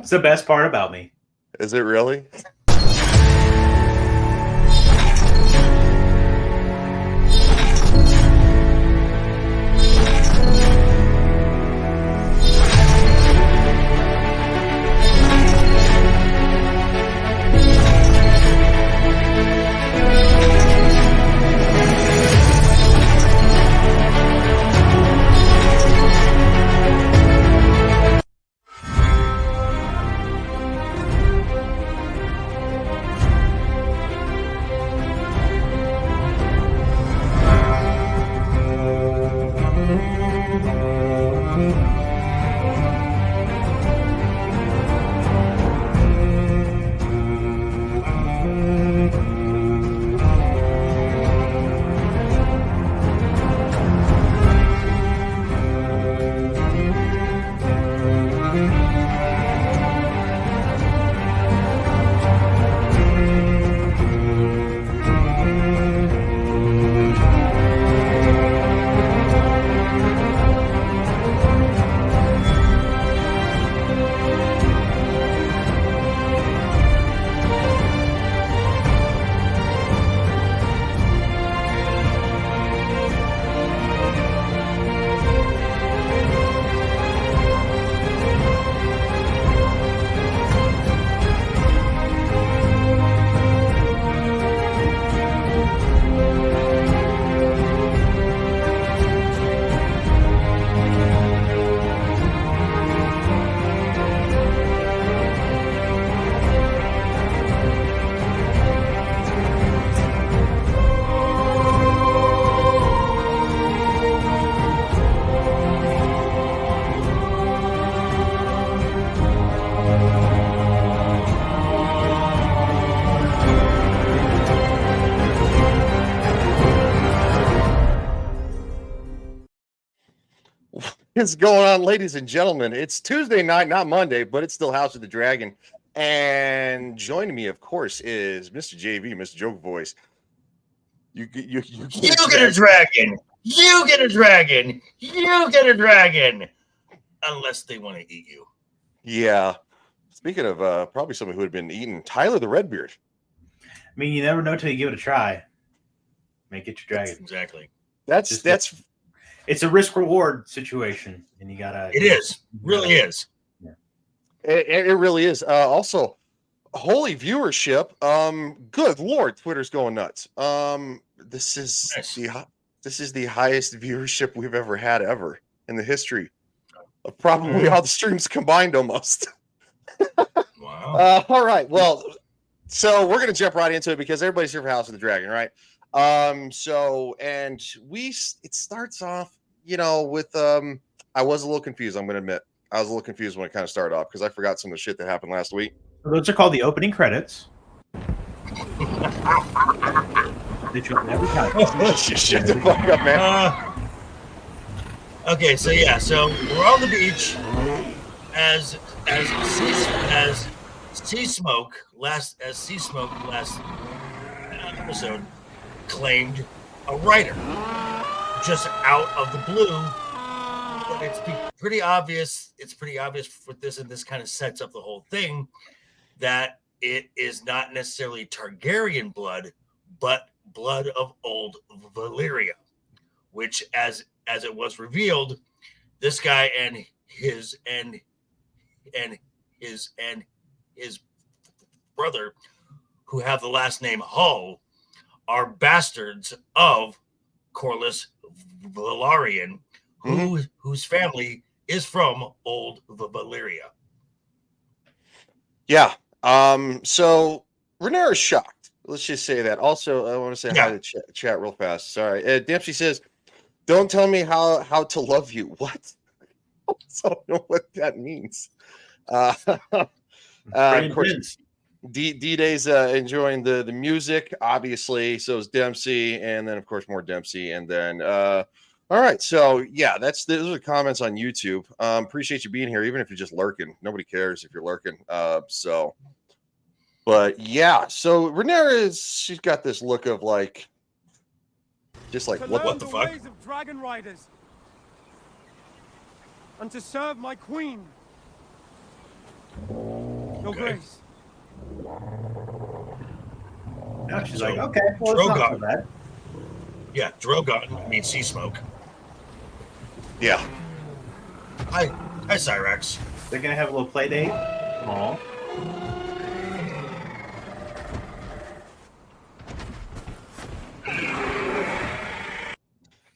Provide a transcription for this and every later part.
It's the best part about me. Is it really? What's going on, ladies and gentlemen? It's Tuesday night, not Monday, but it's still House of the Dragon. And joining me, of course, is Mr. JV, Mr. Joke Voice. You get a dragon. You get a dragon. You get a dragon. Unless they want to eat you. Yeah. Speaking of probably somebody who had been eaten, Tyler the Redbeard. I mean, you never know till you give it a try. Make it your dragon. Exactly. That's it's a risk reward situation, and you gotta. It is. Really is. Yeah. It really is. Also, holy viewership. Good Lord, Twitter's going nuts. This is the highest viewership we've ever had in the history of probably all the streams combined, almost. Wow. All right. Well, so we're gonna jump right into it because everybody's here for House of the Dragon, right? It starts off, with I was a little confused. I'm gonna admit I was a little confused when it kind of started off because I forgot some of the shit that happened last week. So those are called the opening credits. That you'll never Shut the fuck up, man. Okay, so we're on the beach as Sea Smoke last episode claimed a writer just out of the blue. But it's pretty obvious. It's pretty obvious with this, and this kind of sets up the whole thing that it is not necessarily Targaryen blood, but blood of old Valyria, which, as it was revealed, this guy and his brother, who have the last name Hull, are bastards of Corlys Velaryon, whose family is from old Valyria. Yeah. So Rhaenyra is shocked. Let's just say that. Also, I want to say hi to chat real fast. Sorry. Dempsey says, "Don't tell me how to love you." What? I don't know what that means. Of course, D-Day's enjoying the music, obviously. So is Dempsey, and then of course more Dempsey, and then all right. So yeah, those are the comments on YouTube. Appreciate you being here, even if you're just lurking. Nobody cares if you're lurking. But yeah. So Rhaenyra she's got this look of like, just like what the fuck? Ways of dragon riders, and to serve my queen. Your Okay. Grace. Now she's So, like, okay, well, it's not so bad. Yeah, Drogon means sea smoke. Yeah. Hi, Cyrax. They're gonna have a little play date. Aw.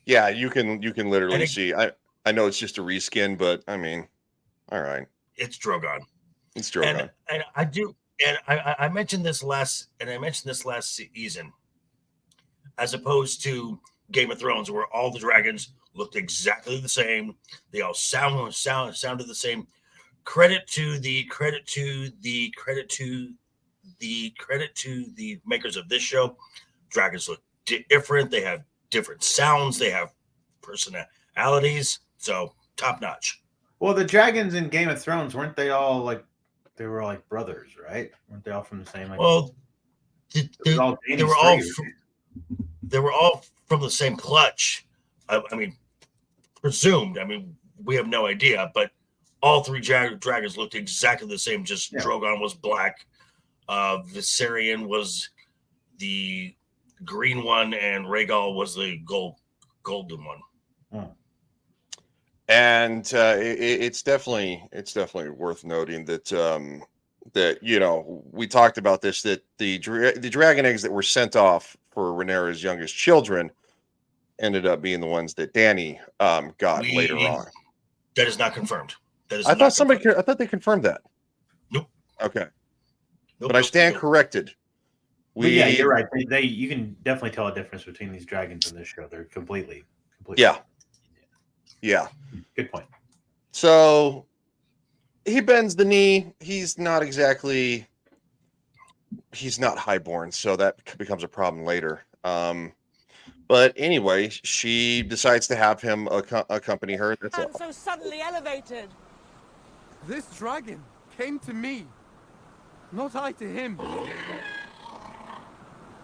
Yeah, you can literally And it- see. I know it's just a reskin, but I mean, all right, It's Drogon. it's Drogon. And I do, and I mentioned this last, season, as opposed to Game of Thrones, where all the dragons looked exactly the same. They all sounded the same. Credit to the makers of this show. Dragons look different. They have different sounds. They have personalities. So top notch. Well, the dragons in Game of Thrones, weren't they all like, they were like brothers, right? Weren't they all from the same? Like, Well, they were all from the same clutch. I mean, presumed. I mean, we have no idea, but all three dragons looked exactly the same. Just Drogon was black, Viserion was the green one, and Rhaegal was the golden one. Oh. And it's definitely worth noting that that we talked about this, that the dragon eggs that were sent off for Rhaenyra's youngest children ended up being the ones that Dany got later on. That is not confirmed. I thought they confirmed that. Nope. Okay. Nope, But I stand corrected. But yeah, you're right. You can definitely tell a difference between these dragons in this show. They're completely. Yeah. Good point. So he bends the knee. He's not highborn, so that becomes a problem later. But anyway, she decides to have him accompany her. That's all. So suddenly elevated. This dragon came to me, not I to him.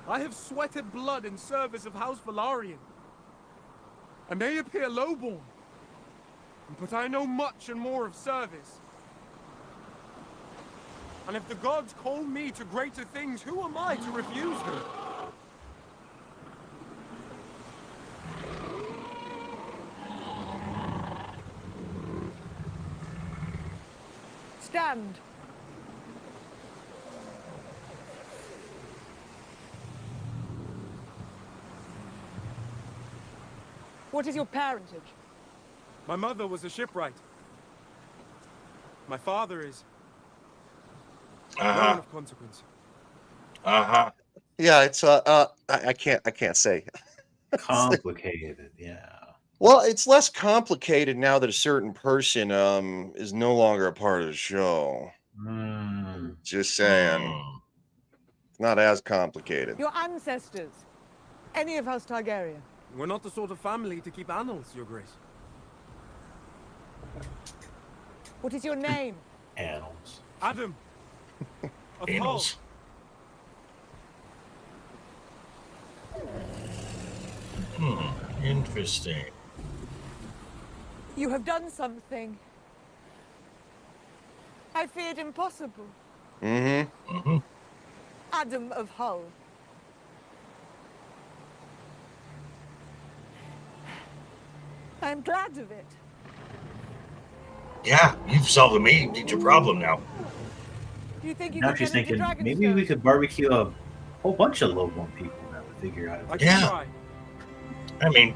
I have sweated blood in service of House Velaryon. I may appear lowborn, but I know much and more of service. And if the gods call me to greater things, who am I to refuse them? Stand. What is your parentage? My mother was a shipwright. My father is no one of consequence. Yeah, it's I can't say. Complicated, yeah. Well, it's less complicated now that a certain person is no longer a part of the show. Just saying. It's not as complicated. Your ancestors. Any of House Targaryen. We're not the sort of family to keep annals, Your Grace. What is your name? Annals. Adam. Of Annals. Interesting. You have done something I feared impossible. Mm-hmm. Adam of Hull. I'm glad of it. Yeah, you've solved a major problem now. Do you think you Now could she's get into thinking, maybe we could barbecue a whole bunch of low-born people now to figure out. I can try. I mean,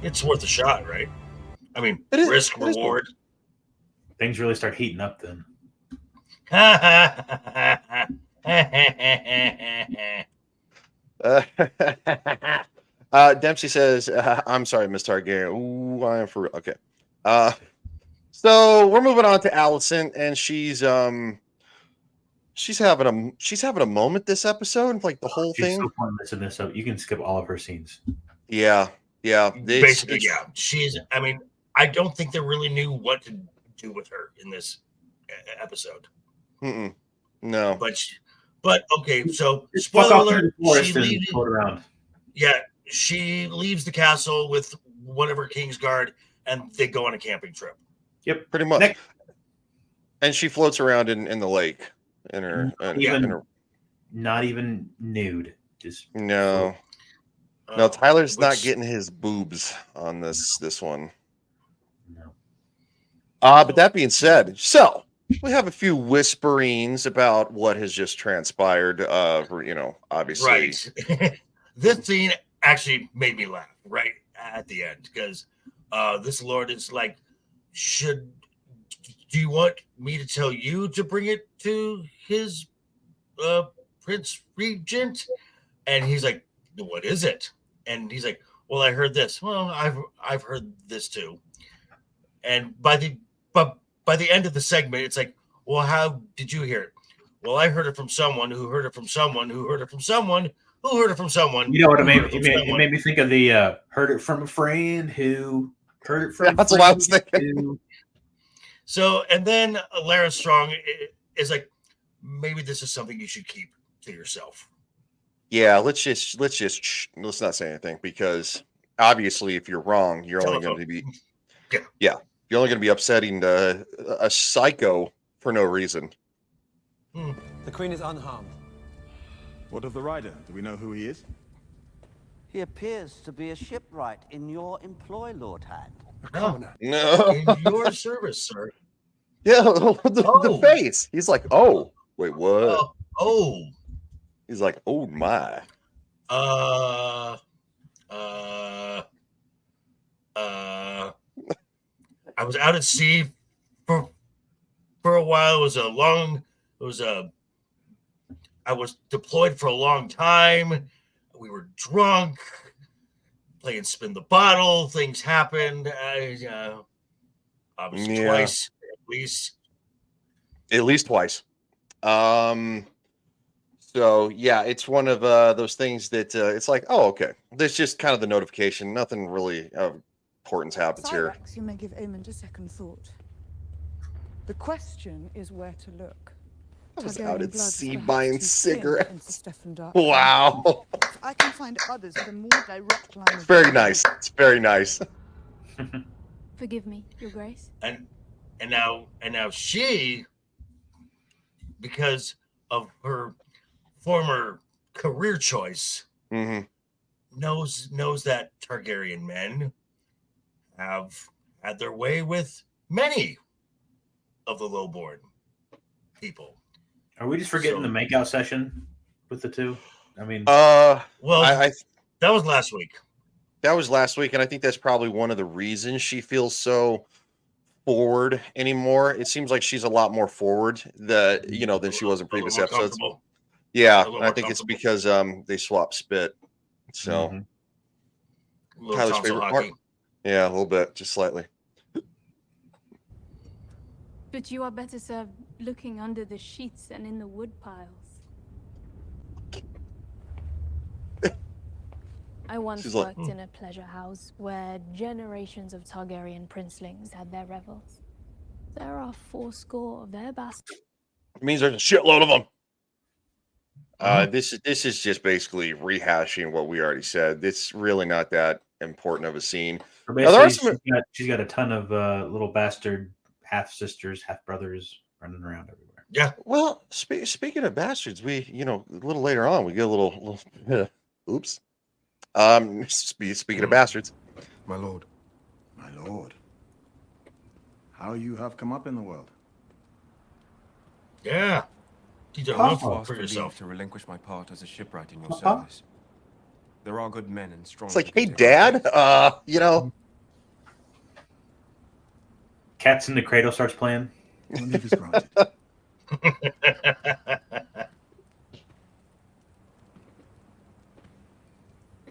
it's worth a shot, right? I mean, It is, risk, it is reward. Things really start heating up then. Dempsey says, "I'm sorry, Miss Targaryen. Ooh, I am for real." Okay. So we're moving on to Allison, and she's having a moment this episode, like the whole She's thing. so pointless in this. You can skip all of her scenes. Yeah. Basically, yeah. She's. I mean, I don't think they really knew what to do with her in this episode. No. But okay. So Fuck spoiler off alert. to the forest She and leaves. float around. Yeah, she leaves the castle with one of her King's Guard, and they go on a camping trip. Yep. Pretty much. Next. And she floats around in the lake. in her. Not even nude. Just No. Oh, No, Tyler's not which- getting his boobs on this one. no. But that being said, so we have a few whisperings about what has just transpired. Obviously, Right. This scene actually made me laugh right at the end because this Lord is like, do you want me to tell you to bring it to his Prince Regent? And he's like, what is it? And he's like, well, I heard this. Well, I've heard this too. And by the end of the segment, it's like, well, how did you hear it? Well, I heard it from someone who heard it from someone who heard it from someone who heard it from someone. You know what it who made, heard it it from made, it someone. made me think of the heard it from a friend who heard it from Yeah, a that's friend what I was thinking. who. So, and then Lara Strong is like, maybe this is something you should keep to yourself. yeah. Let's not say anything because obviously, if you're wrong, you're only going to be you're only going to be upsetting a psycho for no reason. The Queen is unharmed. What of the rider? Do we know who he is? He appears to be a shipwright in your employ, Lord Hand. No, No. in your service, sir. Yeah, the face. He's like, oh, wait, what? Oh. He's like, oh my. I was out at sea for a while. I was deployed for a long time. We were drunk, playing spin the bottle. Things happened. Obviously twice at least. At least twice. So yeah, it's one of those things that it's like, oh, okay. There's just kind of the notification. Nothing really of importance happens here. Cyrax, you may give Aemond a second thought. The question is where to look. I was Targaryen out at blood's sea perhaps buying too thin cigarettes. into Stefan Dark. Wow. I can find others with a more direct line It's of very vision. nice. It's very nice. Forgive me, Your Grace. And now she, because of her former career choice, Hmm. knows that Targaryen men have had their way with many of the lowborn people. Are we just forgetting So- the makeout session with the two? I mean, Well, I that was last week. that was last week, and I think that's probably one of the reasons she feels so forward anymore. It seems like she's a lot more forward than she was in A little previous more episodes. comfortable. Yeah, A little and I more think it's comfortable. because they swap spit. So Mhm. A little Tyler's tonsil favorite hockey. part. Yeah, a little bit, just slightly. But you are better served looking under the sheets and in the wood piles. I once She's like, worked in a pleasure house where generations of Targaryen princelings had their revels. There are 80 of their bastards. It means there's a shitload of them. This is just basically rehashing what we already said. It's really not that important of a scene. so Now, there are basically, some- she's got a ton of little bastard half sisters, half brothers running around everywhere. Yeah. Well, speaking of bastards, we a little later on we get a little oops. Speaking of bastards, My lord. My lord. How you have come up in the world. Yeah. You don't Oh. know Asked for for leave yourself. to relinquish my part as a shipwright in your Uh-huh. service. There are good men and strong. it's like, who hey, can take my Dad, Cats in the Cradle starts playing. Your leave is granted.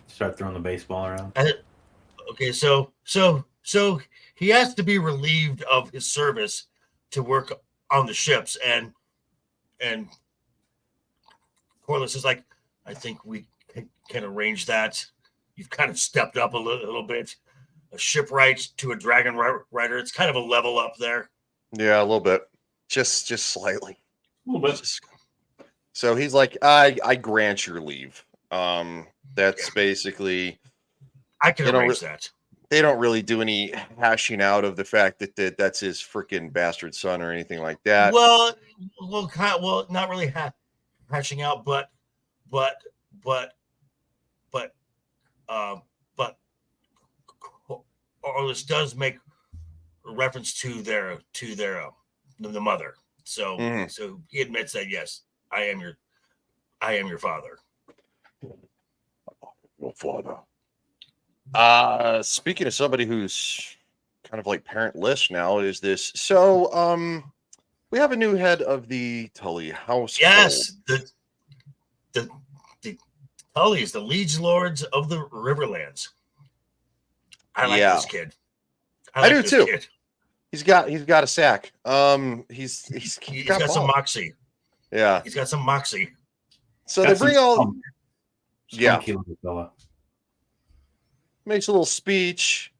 Start throwing the baseball around. Okay, so he has to be relieved of his service to work on the ships, and Corliss is like, I think we can arrange that. You've kind of stepped up a little bit. A shipwright to a dragon rider. It's kind of a level up there. Yeah, a little bit, just slightly. A little bit. So he's like, I grant your leave. That's basically, I can You know, arrange that. they don't really do any hashing out of the fact that that's his freaking bastard son or anything like that. Well, not really hashing out, but Orlis does make reference to their the mother. So so he admits that, yes, I am your father. Your father. Speaking of somebody who's kind of like parentless now, is this so? We have a new head of the Tully household. Yes, the Tullys, the liege lords of the Riverlands. I like this kid. I do this too. Kid. He's got a sack. He's got some moxie. Yeah, he's got some moxie. So they bring all. Yeah. Fella. Makes a little speech,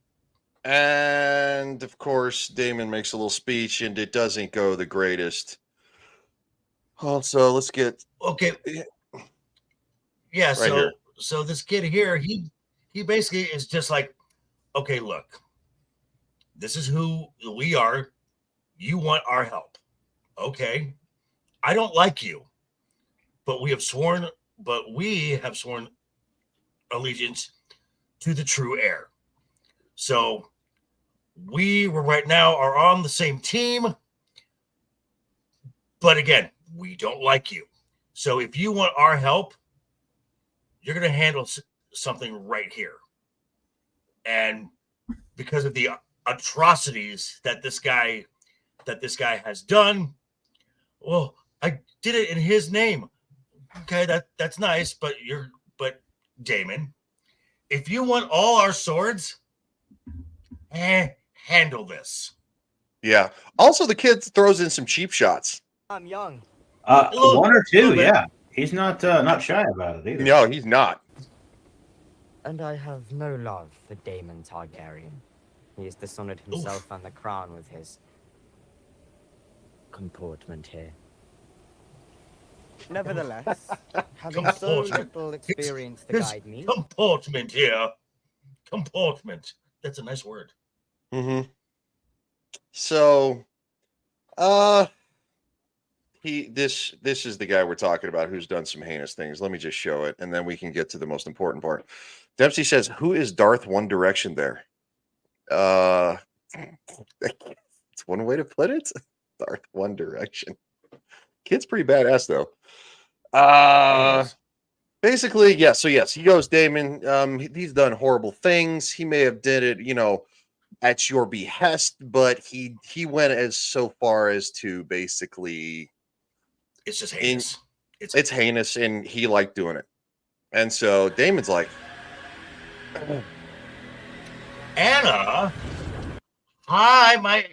and of course Damon makes a little speech, and it doesn't go the greatest. Also, let's get Yeah, right here. So this kid here, he basically is just like, okay, look, this is who we are. You want our help. Okay. I don't like you, but we have sworn allegiance to the true heir. So we right now are on the same team, but again, we don't like you. So if you want our help, you're going to handle something right here. And because of the atrocities that this guy has done, well, I did it in his name. Okay, that's nice, but Damon, if you want all our swords, handle this. Yeah. Also, the kid throws in some cheap shots. I'm young. One or two, yeah. He's not shy about it either. No, he's not. And I have no love for Daemon Targaryen. He has dishonored himself and the crown with his comportment here. Nevertheless, having so Comportment. little experience to guide me. Comportment here. Comportment. That's a nice word. Mm-hmm. So, this is the guy we're talking about who's done some heinous things. Let me just show it, and then we can get to the most important part. Dempsey says, "Who is Darth One Direction?" There, it's one way to put it. Darth One Direction. Kid's pretty badass though. Basically, yeah. So yes, he goes, Damon. He's done horrible things. He may have did it, at your behest, but he went as so far as to basically. It's just heinous. It's heinous, and he liked doing it. And so Damon's like, Anna, hi, my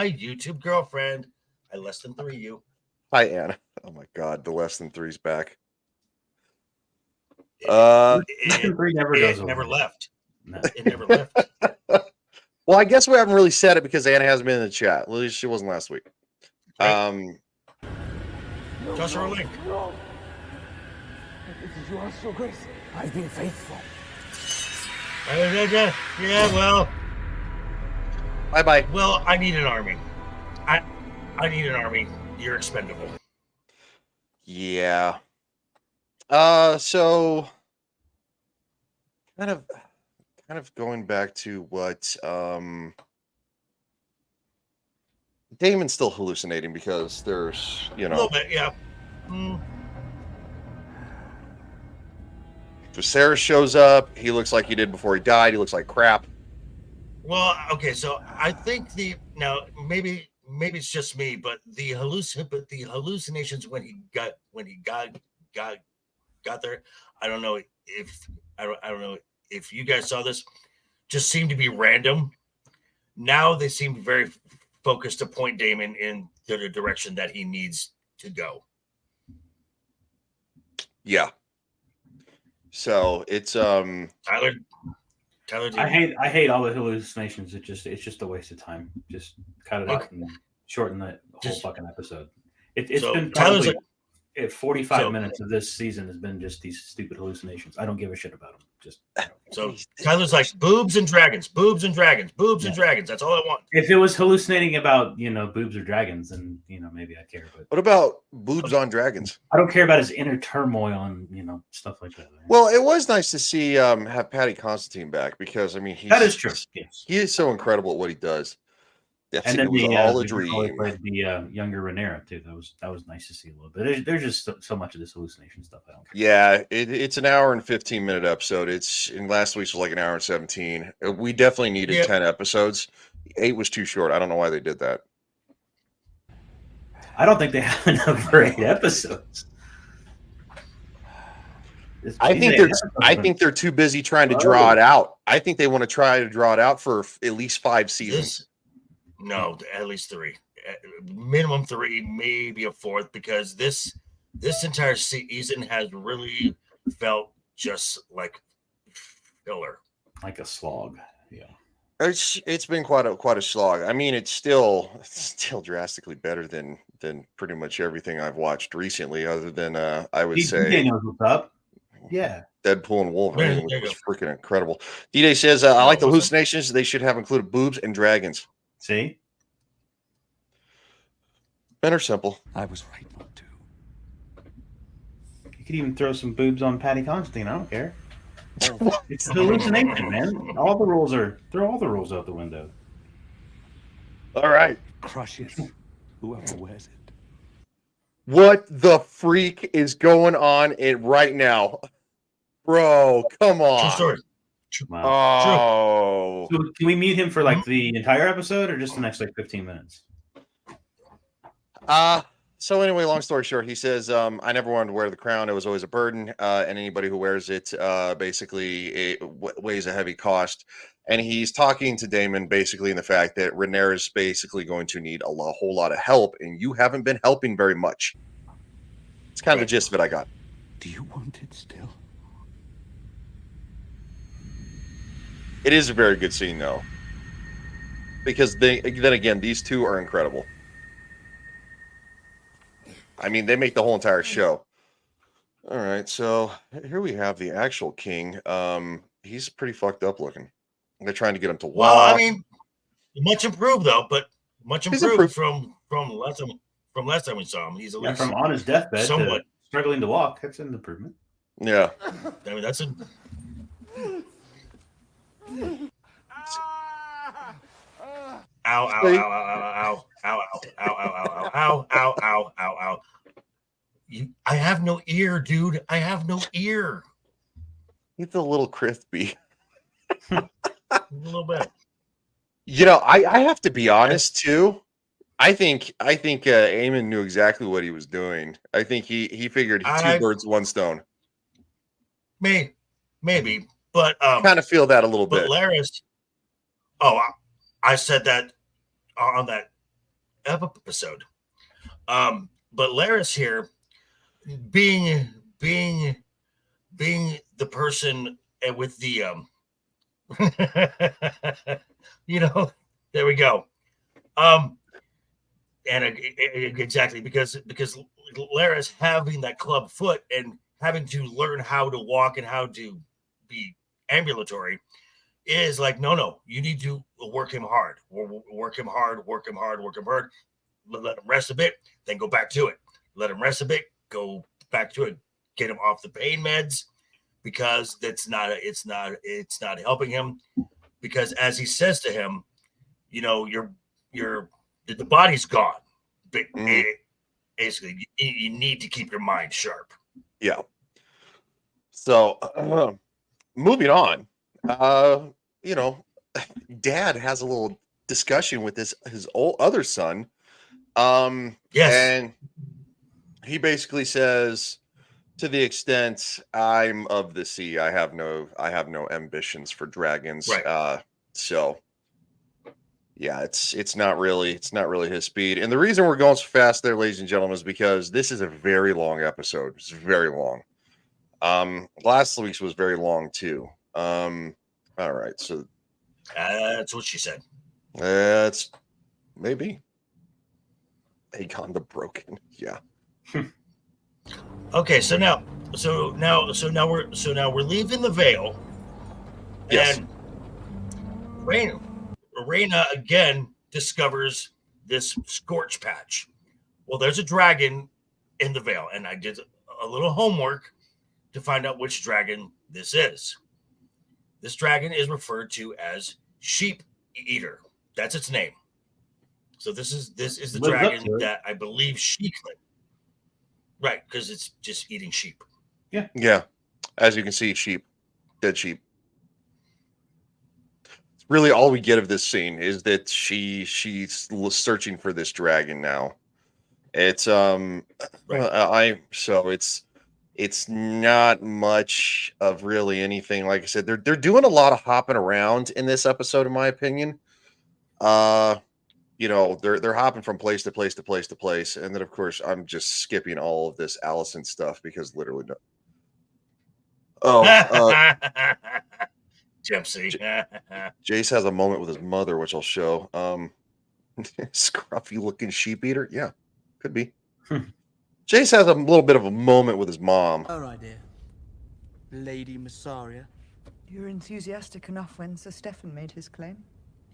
YouTube girlfriend. I less than 3 you. "Hi, Anna." Oh my God, the less than 3's back. It never left. No. It never left. Well, I guess we haven't really said it because Anna hasn't been in the chat. At least she wasn't last week. Right. Just her a link. No. This is yours, Your Grace. I've been faithful. Yeah, well. Bye-bye. Well, I need an army. I need an army. You're expendable. Yeah. So kind of going back to what Damon's still hallucinating because there's, A little bit, yeah. Viserys shows up. He looks like he did before he died. He looks like crap. Well, okay, so I think maybe it's just me, but the hallucinations when he got there, I don't know if you guys saw this, just seemed to be random. Now they seem very focused to point Damon in the direction that he needs to go. Yeah. So it's Tyler, I hate all the hallucinations. It's just a waste of time. Just cut it out and shorten the whole fucking episode. It's So been Tyler's probably 45 minutes of this season has been just these stupid hallucinations. I don't give a shit about them. Just so Tyler's like boobs and dragons, boobs and dragons, boobs and dragons. That's all I want. If it was hallucinating about boobs or dragons, then maybe I care. But what about boobs on dragons? I don't care about his inner turmoil and stuff like that. Right? Well, it was nice to see have Patty Constantine back because I mean that is true. Yes. He is so incredible at what he does. And then it was all a dream. Played the younger Rhaenyra too. That was nice to see a little bit. There's just so much of this hallucination stuff. I don't care. Yeah, it's an hour and 15-minute episode. It's in last week's was like an hour and 17. We definitely needed 10 episodes. 8 was too short. I don't know why they did that. I don't think they have enough for 8 episodes. I think they're too busy trying to draw it out. I think they want to try to draw it out for at least 5 seasons. No, at least 3, minimum 3, maybe a 4th, because this entire season has really felt just like filler, like a slog. Yeah, it's been quite a slog. I mean, it's still drastically better than pretty much everything I've watched recently, other than I would say knows what's up. Yeah, Deadpool and Wolverine was freaking incredible. D-Day says, I like the hallucinations. They should have included boobs and dragons. See? Men are simple. I was right not to. You could even throw some boobs on Patty Constantine. I don't care. It's a hallucination, man. Throw all the rules out the window. All right. Crush it. Whoever wears it. What the freak is going on right now? Bro, come on. True story. Wow. Oh. So can we mute him for like the entire episode or just the next like 15 minutes? So anyway, long story short, he says, I never wanted to wear the crown. It was always a burden. And anybody who wears it, basically it weighs a heavy cost. And he's talking to Daemon basically in the fact that Rhaenyra is basically going to need a whole lot of help. And you haven't been helping very much. It's kind of the gist of it I got. Do you want it still? It is a very good scene, though. Because then again, these two are incredible. I mean, they make the whole entire show. All right, so here we have the actual king. He's pretty fucked up looking. They're trying to get him to walk. Well, I mean, much improved though, but much improved from last time we saw him. He's at least from on his deathbed, somewhat struggling to walk. That's an improvement. Yeah, I mean that's a. Ow, ow, ow, ow, ow, ow, ow, ow, ow, ow, ow, ow, ow. I have no ear, dude. I have no ear. He's a little crispy. A little bit. You know, I have to be honest too. I think Eamon knew exactly what he was doing. I think he figured 2 birds, 1 stone. Maybe, but kind of feel that a little bit. But Laris, I said that on that episode. But Laris here, being the person with the there we go. And exactly because Laris having that club foot and having to learn how to walk and how to be ambulatory is like, no, you need to work him hard. Work him hard. Let him rest a bit, then go back to it. Let him rest a bit, go back to it. Get him off the pain meds because it's not helping him. Because as he says to him, the body's gone. But basically, you need to keep your mind sharp. Yeah. So, moving on. Dad has a little discussion with his other son. Yes. And he basically says, to the extent I'm of the sea, I have no ambitions for dragons. Right. So yeah, it's not really his speed. And the reason we're going so fast there, ladies and gentlemen, is because this is a very long episode. It's very long. Last week's was very long too. All right, so that's what she said. That's maybe Aegon the Broken. Yeah. Okay, so now we're leaving the Vale. Yes. And Reyna again discovers this scorch patch. Well, there's a dragon in the Vale, and I did a little homework to find out which dragon this is. This dragon is referred to as Sheep Eater. That's its name. So this is the dragon that I believe she claimed. Right, because it's just eating sheep. Yeah. Yeah. As you can see, sheep. Dead sheep. Really all we get of this scene is that she's searching for this dragon now. It's it's not much of really anything. Like I said, they're doing a lot of hopping around in this episode, in my opinion. You know, they're hopping from place to place to place to place, and then of course I'm just skipping all of this Allison stuff because literally no. Gypsy. Jace has a moment with his mother, which I'll show. Scruffy looking sheep eater. Yeah, could be. Jace has a little bit of a moment with his mom. All right, dear. Lady Massaria. You were enthusiastic enough when Sir Stefan made his claim.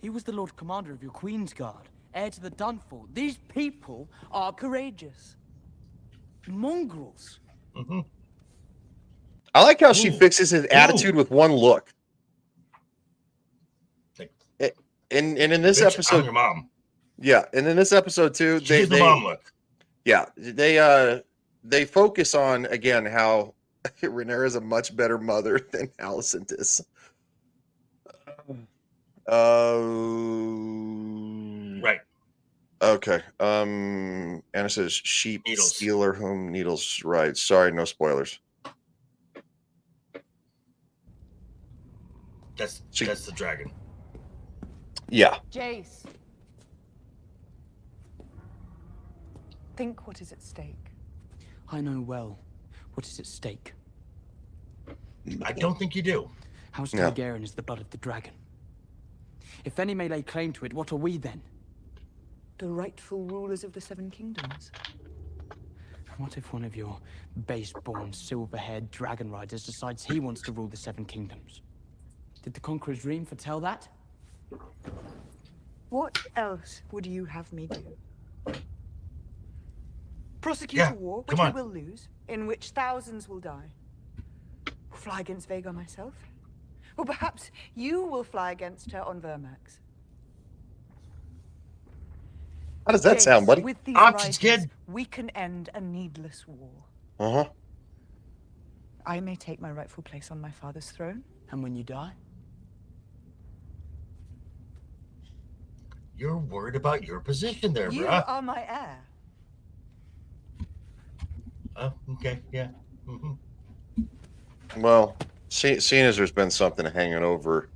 He was the Lord Commander of your Queen's Guard, heir to the Dunfall. These people are courageous. Mongrels. Mm-hmm. I like how she fixes his attitude with one look. And in this episode, I'm your mom. Yeah, and in this episode too, She's the mom look. Yeah, they focus on again how Rhaenyra is a much better mother than Alicent is. Right. Okay. Anna says sheep Needles. stealer whom needles. Right. Sorry, no spoilers. That's the dragon. Yeah. Jace. Think what is at stake. I know well what is at stake. I don't think you do. House Targaryen is the blood of the dragon. If any may lay claim to it, what are we then? The rightful rulers of the Seven Kingdoms. What if one of your base-born, silver-haired dragon riders decides he wants to rule the Seven Kingdoms? Did the Conqueror's dream foretell that? What else would you have me do? Prosecute a war which we will lose, in which thousands will die. Fly against Vhagar myself? Or perhaps you will fly against her on Vermax. How does that sound, buddy? With these Options, riders, kid. we can end a needless war. Uh-huh. I may take my rightful place on my father's throne. And when you die? You're worried about your position there, You bruh. are my heir. Oh, okay, yeah. Mm-hmm. Well, seeing as there's been something hanging over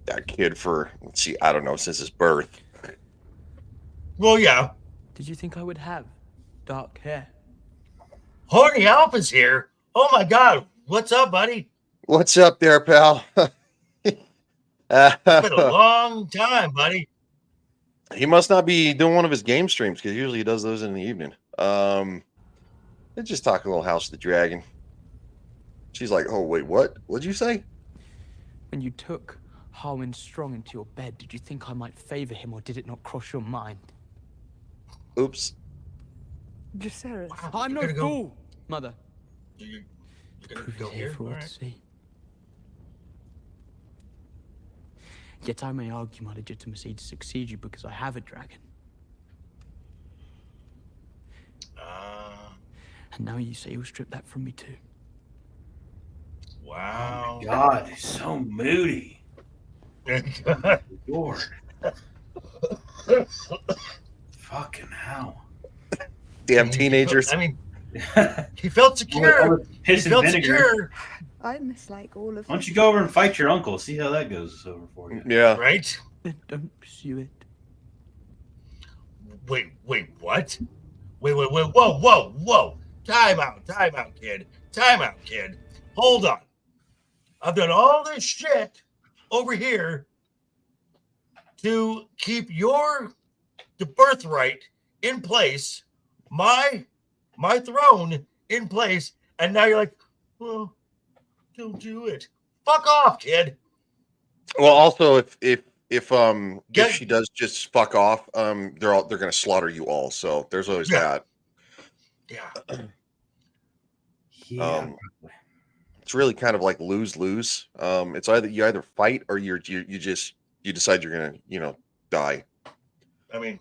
that kid for, let's see, I don't know, since his birth. Well, yeah. Did you think I would have dark hair? Horny Alpha's here. Oh my God. What's up, buddy? What's up there, pal? It's been a long time, buddy. He must not be doing one of his game streams because usually he does those in the evening. Let's just talk a little House of the Dragon. She's like, oh, wait, what? What'd you say? When you took Harwin Strong into your bed, did you think I might favor him, or did it not cross your mind? Oops. Jacaerys. Wow, I'm no you're gonna fool, Mother. You're gonna Prove go it here here? for all All to right. see. Yet I may argue my legitimacy to succeed you because I have a dragon. And now you say you'll strip that from me too. Wow. Oh God, he's so moody. Lord. Fucking hell. Damn teenagers. I mean, he felt secure. He Piss and felt vinegar. secure. I mislike all of Why don't you go over and fight your uncle? See how that goes over for you. Yeah. Right? Then don't pursue it. Wait, what? Wait, whoa. Time out, kid. Time out, kid. Hold on. I've done all this shit over here to keep the birthright in place. My throne in place, and now you're like, well, don't do it. Fuck off, kid. Well, also if she does just fuck off, they're gonna slaughter you all. So there's always that. Yeah. It's really kind of like lose. It's either you either fight or you decide you're gonna die. I mean,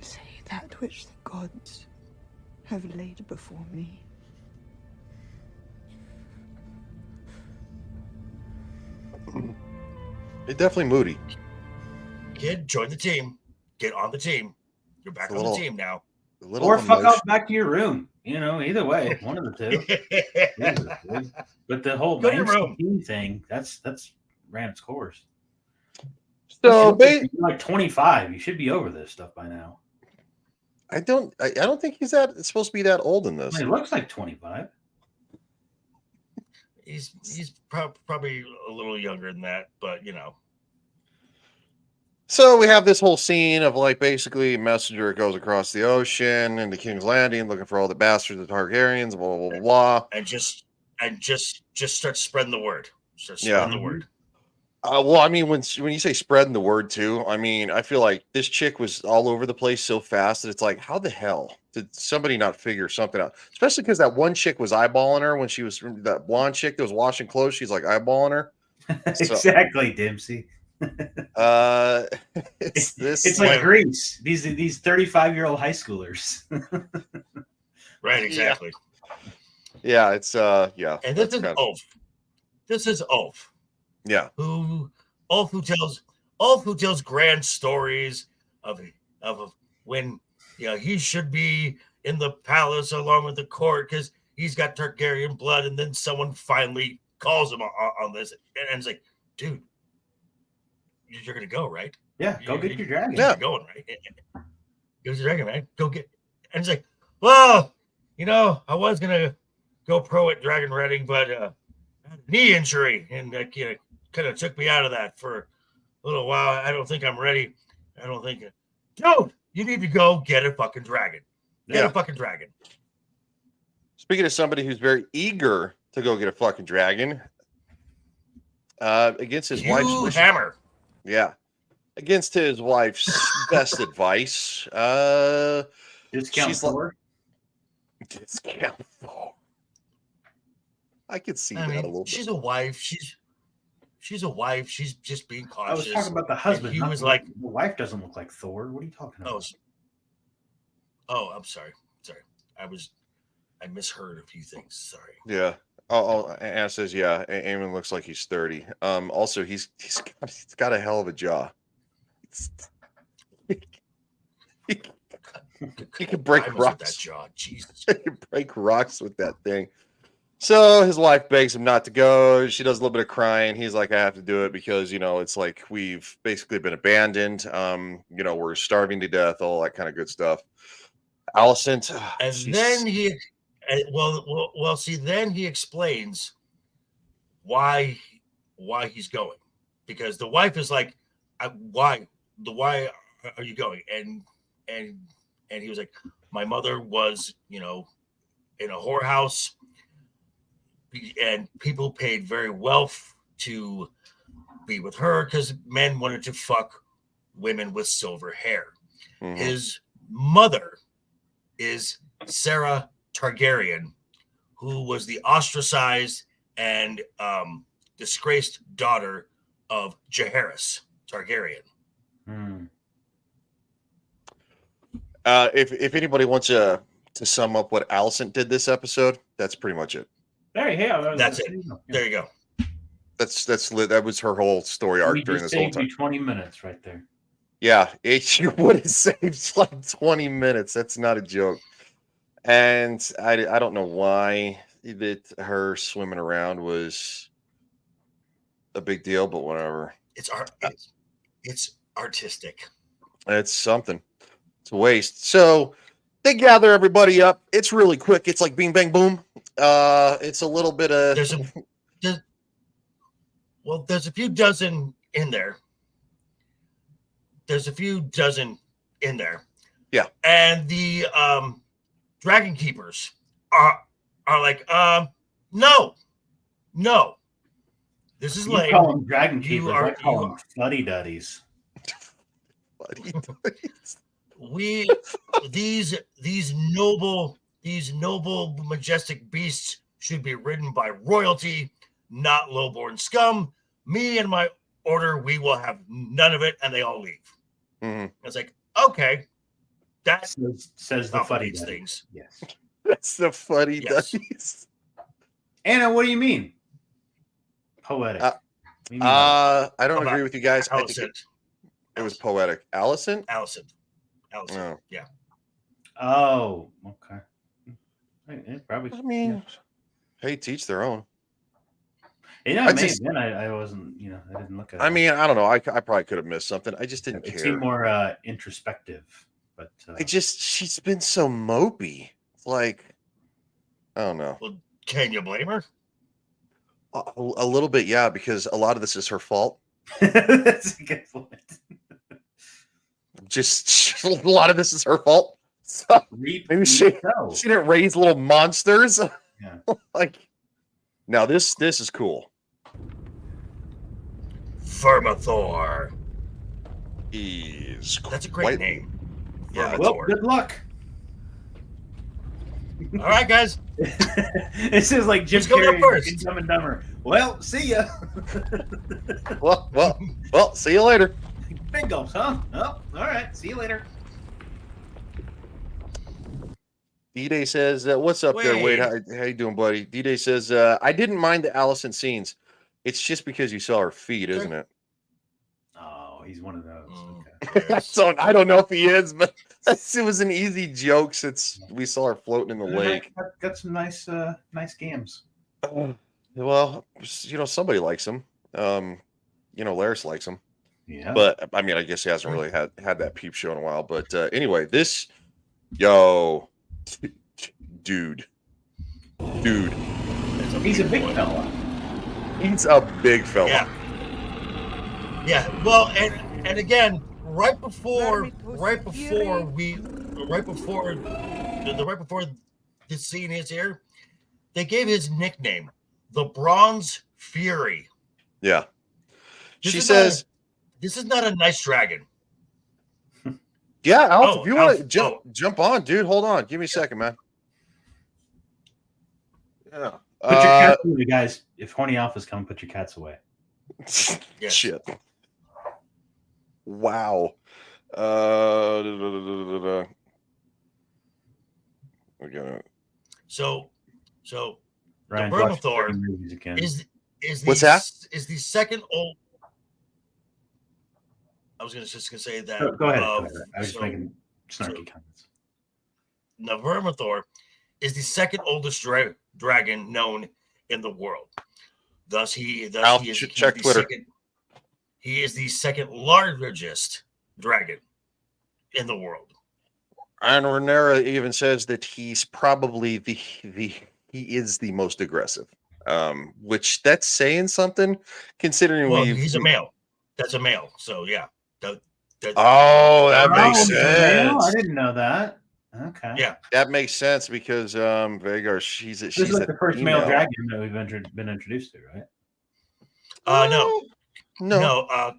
say that which the gods have laid before me. It's definitely moody. Kid, join the team. Get on the team. You're back on the team now. Or fuck off back to your room. Either way, one of the two. But the whole team thing, that's ran its course. So you're like 25. You should be over this stuff by now. I don't think he's supposed to be that old in this. He looks like 25. He's probably a little younger than that, but So we have this whole scene of like basically a messenger goes across the ocean into King's Landing looking for all the bastards, the Targaryens, blah blah blah blah, and just start spreading the word. The word. Well, I mean, when you say spreading the word too, I mean, I feel like this chick was all over the place so fast that it's like, how the hell did somebody not figure something out? Especially because that one chick was eyeballing her when she was that blonde chick that was washing clothes. She's like eyeballing her. Exactly, Dempsey. It's like Greece. These 35-year-old high schoolers. Right, exactly. Yeah, it's yeah. And this is Ulf. This is Ulf. Yeah. Who tells grand stories of when he should be in the palace along with the court because he's got Targaryen blood, and then someone finally calls him on this, and it's like, dude, you're gonna go, right? Yeah, go get your dragon. You're going, right? Go get your dragon, right? Go get. And it's like, well, I was gonna go pro at Dragon Redding, but I had a knee injury, and kind of took me out of that for a little while. I don't think I'm ready. I don't think, dude, you need to go get a fucking dragon. Get a fucking dragon. Speaking of somebody who's very eager to go get a fucking dragon, against his wife's hammer. Yeah. Against his wife's best advice. Discount Thor. Discount Thor. I could see that a little bit. She's a wife. She's a wife. She's just being cautious. I was talking about the husband. He was like, the wife doesn't look like Thor. What are you talking about? Oh, I'm sorry. I misheard a few things. Sorry. Yeah. Oh, Anna says, yeah, Eamon looks like he's 30. Also, he's got a hell of a jaw. He can break rocks. With that jaw. Jesus. He can break rocks with that thing. So his wife begs him not to go. She does a little bit of crying. He's like, I have to do it because, it's like we've basically been abandoned. We're starving to death, all that kind of good stuff. Alicent. And then then he explains why he's going. Because the wife is like, why are you going? And he was like, my mother was, in a whorehouse, and people paid very well to be with her because men wanted to fuck women with silver hair. Mm-hmm. His mother is Sarah Targaryen, who was the ostracized and disgraced daughter of Jaehaerys Targaryen. If anybody wants to sum up what Alicent did this episode, that's pretty much it. There you go. That's it. There you go. That was her whole story arc during this whole time. 20 minutes right there. Yeah, she would have saved like 20 minutes. That's not a joke. And I don't know why that her swimming around was a big deal, but whatever. It's artistic. It's something. It's a waste. So they gather everybody up. It's really quick. It's like bing, bang, boom. It's a little bit of. There's a few dozen in there. Yeah. And the dragon keepers are like, no. This is lame. You call them dragon keepers. I call you them fuddy duddies. These noble, majestic beasts should be ridden by royalty, not lowborn scum. Me and my order, we will have none of it, and they all leave. Mm-hmm. It's like, okay, that says the fuddy things. Yes, that's the fuddy duddies. Anna, what do you mean? Poetic. I don't agree with you guys. I think it was poetic. Allison. Oh. Yeah. Oh, okay. Probably. I mean, hey, teach their own. I wasn't. I didn't look at it. I mean, I don't know. I probably could have missed something. I just didn't care. It seemed more introspective, but she's been so mopey. Like, I don't know. Well, can you blame her? A little bit, yeah, because a lot of this is her fault. That's a good point. Just a lot of this is her fault. So maybe she didn't raise little monsters. Yeah. Like, now this is cool. Vermithor. That's a great name. Yeah. Well, good luck. All right, guys. This is like Jim Carrey in Dumb and Dumber. Well, see ya. well, see you later. Big gulps, huh? Oh, all right. See you later. D-Day says, what's up there, Wade? How you doing, buddy? D-Day says, I didn't mind the Allison scenes. It's just because you saw her feet, isn't it? Oh, he's one of those. So I don't know if he is, but it was an easy joke since we saw her floating in the lake. Got some nice games. Well, somebody likes him. Laris likes him. Yeah. But I mean, I guess he hasn't really had that peep show in a while. But anyway, dude. He's a big fella. He's a big fella. Yeah. Well, and again, right before this scene is here, they gave his nickname, the Bronze Fury. Yeah. She says, "This is not a nice dragon." Yeah, Alf, if you want to jump on, dude, hold on. Give me a second, man. Yeah. Put your cats away, guys. If horny alphas come, put your cats away. Yes. Shit. Wow. We got So Ryan, the Vermithor is what's that? Is the second old. I was just gonna say that. Go ahead. I was just making snarky comments. The Vermithor is the second oldest dragon known in the world. Thus, he is the second largest dragon in the world. And Renera even says that he's probably he is the most aggressive. Which that's saying something, considering he's a male. That's a male. So yeah. That makes sense. I didn't know that. Okay. Yeah, that makes sense because Vagar, she's like the first male dragon that we've been introduced to, right? No.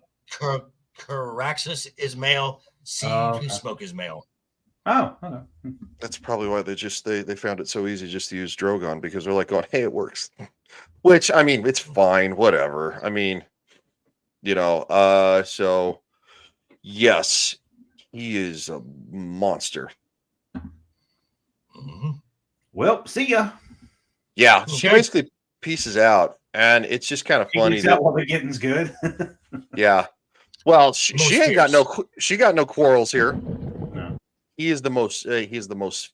Caraxus is male. Smoke is male. Oh, okay. That's probably why they found it so easy just to use Drogon, because they're like, hey, it works. Which, I mean, it's fine, whatever. I mean, so yes, he is a monster. Mm-hmm. Well, see ya. Yeah, she basically pieces out, and it's just kind of funny that while the getting's good. Yeah. Well, she ain't got no quarrels here. No. He is the most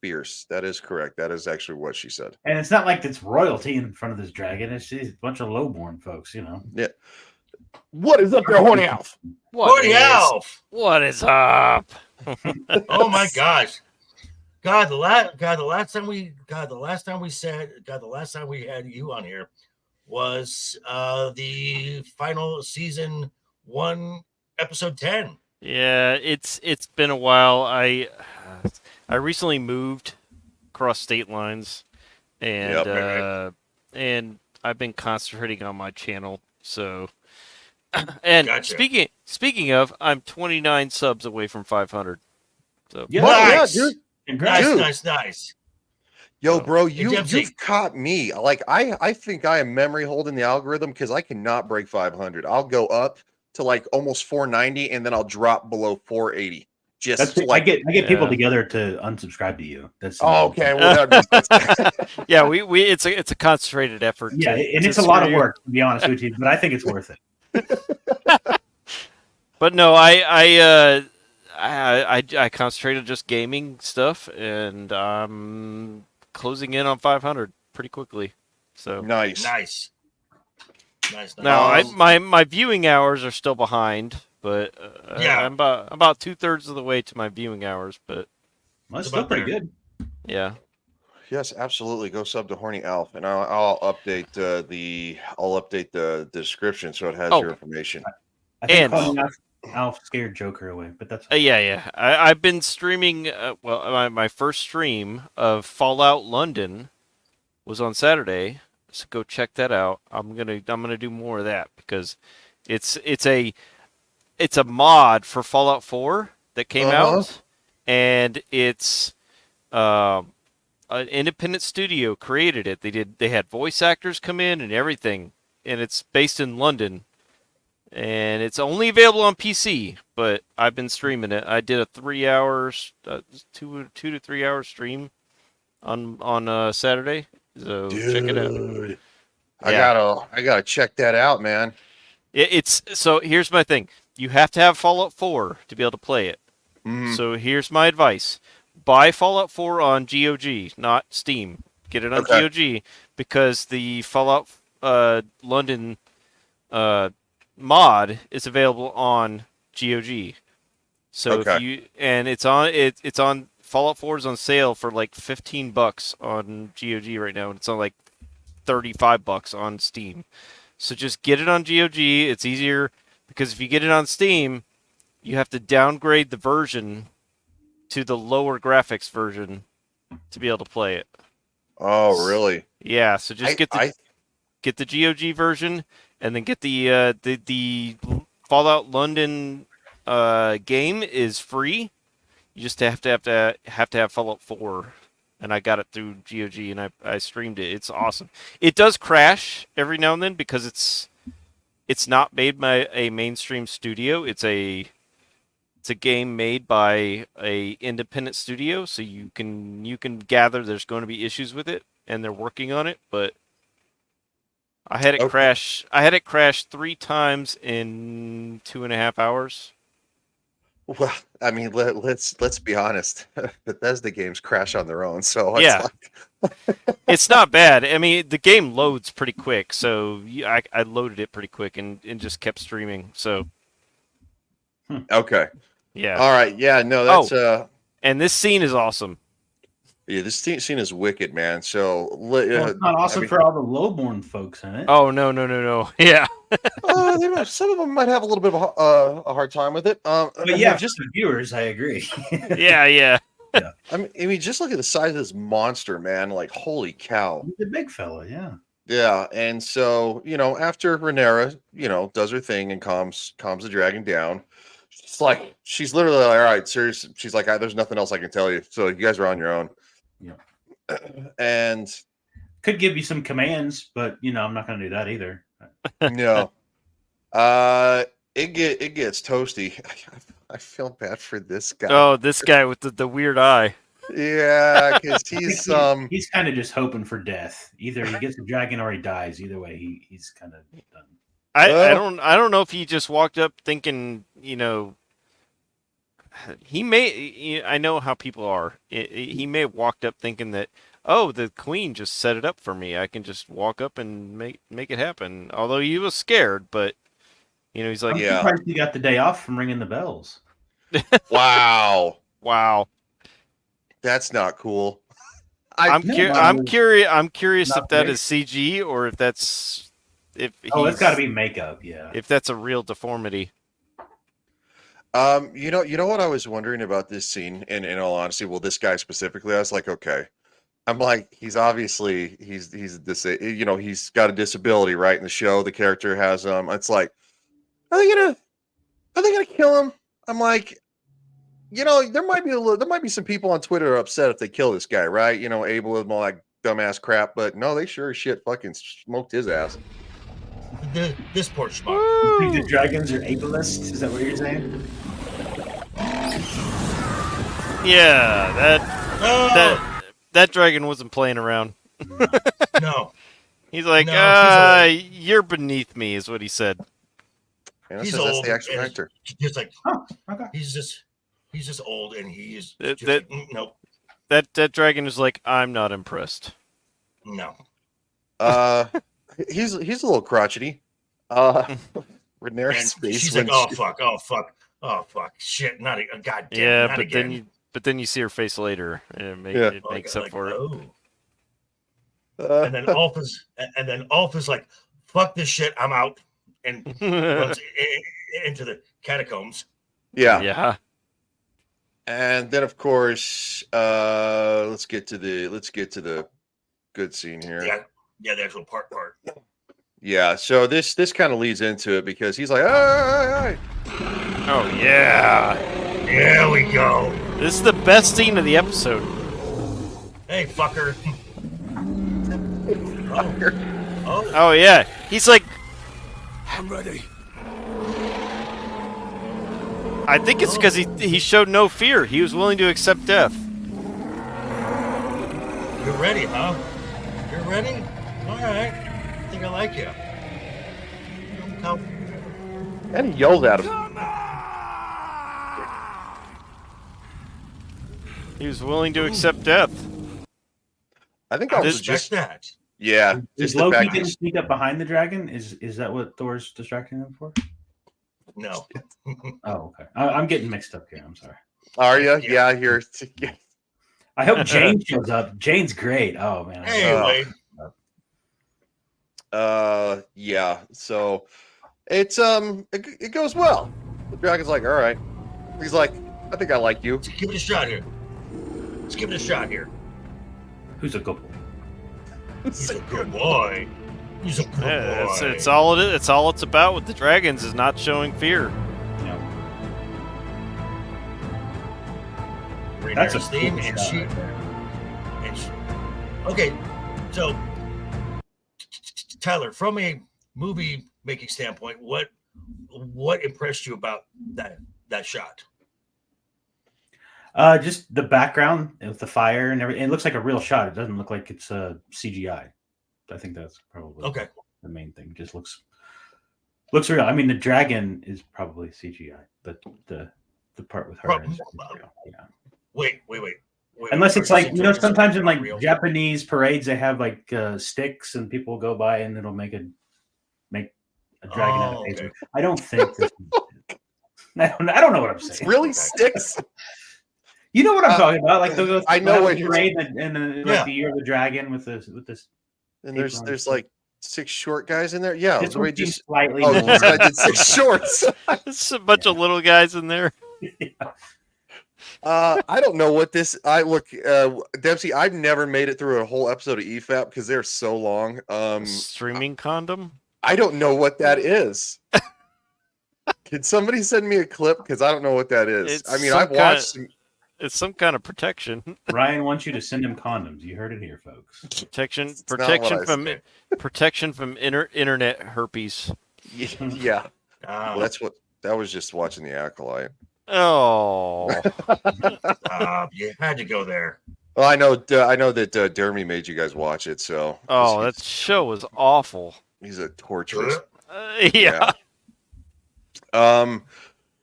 fierce. That is correct. That is actually what she said. And it's not like it's royalty in front of this dragon. It's just a bunch of lowborn folks, Yeah. What is up there, horny Alf? Alf. What is up? Oh my gosh. The last time we had you on here was the final season 1, episode 10. Yeah, it's been a while. I recently moved across state lines, and and I've been concentrating on my channel. So, and speaking of, I'm 29 subs away from 500. So Nice. dude. Nice. Yo, bro, you've caught me. Like I think I am memory holding the algorithm because I cannot break 500. I'll go up to like almost 490 and then I'll drop below 480. I get people together to unsubscribe to you. That's okay. Well, yeah, we it's a concentrated effort. Yeah, and it's a lot of work, to be honest with you, but I think it's worth it. But no, I concentrated just gaming stuff, and I'm closing in on 500 pretty quickly. So nice. Now my viewing hours are still behind, but I'm about 2/3 of the way to my viewing hours. But that's still pretty good. Yeah. Yes, absolutely. Go sub to Horny Alf, and I'll update the description so it has your information. I think calling Alf scared Joker away, but that's yeah. I've been streaming. My first stream of Fallout London was on Saturday, so go check that out. I'm gonna do more of that because it's a mod for Fallout 4 that came out, and it's an independent studio created it. They had voice actors come in and everything, and it's based in London. And it's only available on PC, but I've been streaming it. I did a 3 hours, 2 to 3 hour stream on Saturday. So check it out. I gotta check that out, man. So here's my thing. You have to have Fallout 4 to be able to play it. So here's my advice: buy Fallout 4 on GOG, not Steam. Get it on GOG because the Fallout London mod is available on GOG. So it's on Fallout 4 is on sale for like $15 on GOG right now, and it's on like $35 on Steam. So just get it on GOG. It's easier because if you get it on Steam, you have to downgrade the version to the lower graphics version to be able to play it. Oh, really? Yeah. So just get the GOG version. And then get the Fallout London game is free. You just have to have Fallout 4, and I got it through GOG, and I streamed it. It's awesome. It does crash every now and then because it's not made by a mainstream studio. It's a game made by a independent studio, so you can gather there's going to be issues with it, and they're working on it, but. I had it crash. I had it crash 3 times in 2.5 hours. Well, I mean, let's be honest. Bethesda games crash on their own, so it's not bad. I mean, the game loads pretty quick, so I loaded it pretty quick and just kept streaming. So okay, yeah, all right, yeah, no, that's and this scene is awesome. Yeah, this scene is wicked, man. So it's not awesome for all the lowborn folks in it. Oh no! Yeah, some of them might have a little bit of a hard time with it. But yeah, just the viewers, I agree. yeah. I mean, just look at the size of this monster, man. Like, holy cow! He's a big fella, yeah. Yeah, and so after Rhaenyra, does her thing and calms the dragon down. She's literally like, all right, seriously. She's like, there's nothing else I can tell you. So you guys are on your own. Yeah. And could give you some commands, but I'm not going to do that either. No. It gets toasty. I feel bad for this guy. Oh, this guy with the weird eye. Yeah, because he's kind of just hoping for death. Either he gets the dragon or he dies. Either way, he's kind of done. I don't know if he just walked up thinking, he may. I know how people are. He may have walked up thinking that, oh, the queen just set it up for me. I can just walk up and make it happen. Although he was scared, but he's like, I'm surprised he got the day off from ringing the bells. Wow, that's not cool. I'm curious if that is CG or if that's it's got to be makeup. Yeah, if that's a real deformity. You know what I was wondering about this scene, and in all honesty, well, this guy specifically, I was like, okay, I'm like, he's obviously he's he's got a disability, right? In the show, the character has it's like, are they gonna kill him? I'm like, there might be some people on Twitter upset if they kill this guy, right? Ableism, all that dumbass crap, but no, they sure as shit fucking smoked his ass. This poor schmuck. You think the dragons are ableist? Is that what you're saying? Yeah, that dragon wasn't playing around. No. He's like, you're beneath me, is what he said. Yeah, he's that's old. the actual actor. Just like, okay. He's just old, and he's nope. That dragon is like, I'm not impressed. No. He's a little crotchety. Rhaenyra's face. She's like, oh fuck, shit, not a goddamn. Yeah, not but again. then you see her face later, and it makes up for it. And then Ulf is like, fuck this shit, I'm out, and runs into the catacombs. Yeah. And then of course, let's get to the good scene here. Yeah, the actual part. Yeah, so this kind of leads into it because he's like, hey. Oh yeah. There we go. This is the best scene of the episode. Hey, fucker. Oh yeah. He's like, I'm ready. I think it's because he showed no fear. He was willing to accept death. You're ready, huh? You're ready? All right. I think I like you. And he yelled at him. He was willing to accept death. I think I was just that. Yeah. Is Loki didn't sneak up behind the dragon? Is that what Thor's distracting them for? No. Oh, okay. I'm getting mixed up here. I'm sorry. Are you? Yeah, you're. I hope Jane shows up. Jane's great. Oh man. Hey, yeah. So it's it goes well. The dragon's like, all right. He's like, I think I like you. Let's give it a shot here. Who's a good boy? He's a good boy. He's a good boy. It's all it's about with the dragons is not showing fear. Yeah. That's a theme, and she. Okay, so Tyler, from a movie making standpoint, what impressed you about that shot? Just the background with the fire and everything. It looks like a real shot. It doesn't look like it's CGI. I think that's probably the main thing. It just looks real. I mean, the dragon is probably CGI, but the part with her is real. Yeah. Wait. Unless it's like, sometimes in like Japanese parades they have like sticks and people go by and it'll make a dragon out of paper. I don't think this. I don't know what I'm saying. It's really sticks. You know what I'm talking about? Like I know what you're parade and the year of the dragon with this. And there's like 6 short guys in there. Yeah, this the way just slightly. this guy did 6 shorts. There's a bunch of little guys in there. I don't know what this. Dempsey. I've never made it through a whole episode of EFAP because they're so long. Streaming condom. I don't know what that is. Can somebody send me a clip? Because I don't know what that is. I've watched. It's some kind of protection. Ryan wants you to send him condoms. You heard it here, folks. Protection from internet herpes. Yeah. Well, that was just watching The Acolyte. Oh. You had to go there. Well, I know that Jeremy made you guys watch it. So. Oh, that show was awful. He's a torturous. Yeah.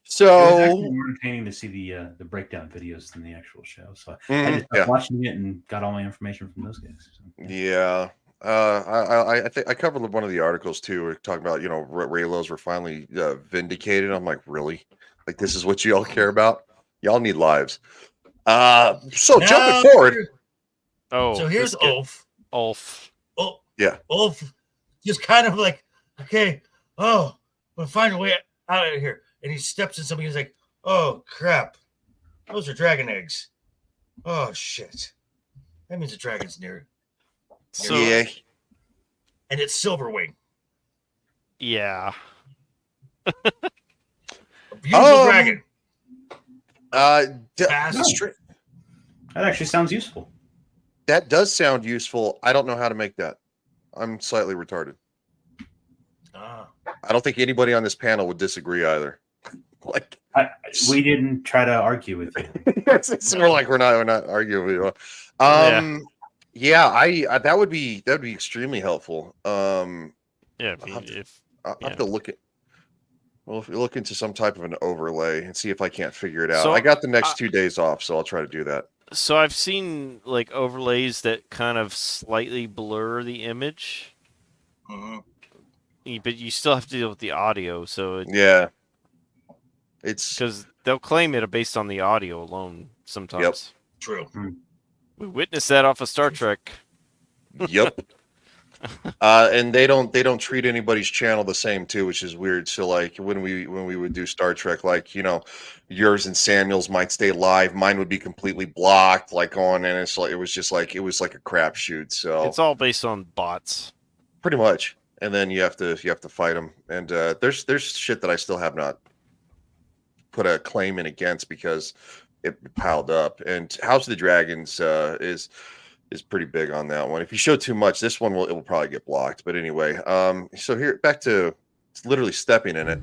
So it was actually more entertaining to see the breakdown videos than the actual show. So I just started watching it and got all my information from those guys. So. Yeah. I think I covered one of the articles too. We're talking about, Raylos were finally vindicated. I'm like, really? Like, this is what you all care about? Y'all need lives. So jumping forward. Oh, so here's Ulf. Oh, yeah. Ulf just kind of like, okay, we'll find a way out of here. And he steps in something. He's like, oh crap, those are dragon eggs. Oh shit. That means the dragon's near. So, yeah. And it's Silverwing. Yeah. A beautiful dragon. Fast. That actually sounds useful. That does sound useful. I don't know how to make that. I'm slightly retarded. I don't think anybody on this panel would disagree either. Like we didn't try to argue with you. it's more like we're not arguing with you. Yeah, that would be extremely helpful. Yeah, I'll have to look at. Well, if you look into some type of an overlay and see if I can't figure it out. So, I got the next 2 days off, so I'll try to do that. So I've seen like overlays that kind of slightly blur the image, but you still have to deal with the audio. So yeah, it's because they'll claim it based on the audio alone sometimes. Yep. True. We witnessed that off of Star Trek. Yep. And they don't treat anybody's channel the same too, which is weird. So like when we would do Star Trek, like yours and Samuel's might stay live, mine would be completely blocked, like on, and it was like a crapshoot. So it's all based on bots, pretty much. And then you have to fight them. And there's shit that I still have not put a claim in against because it piled up. And House of the Dragons is pretty big on that one. If you show too much, this one it will probably get blocked. But anyway, so here back to it's literally stepping in it.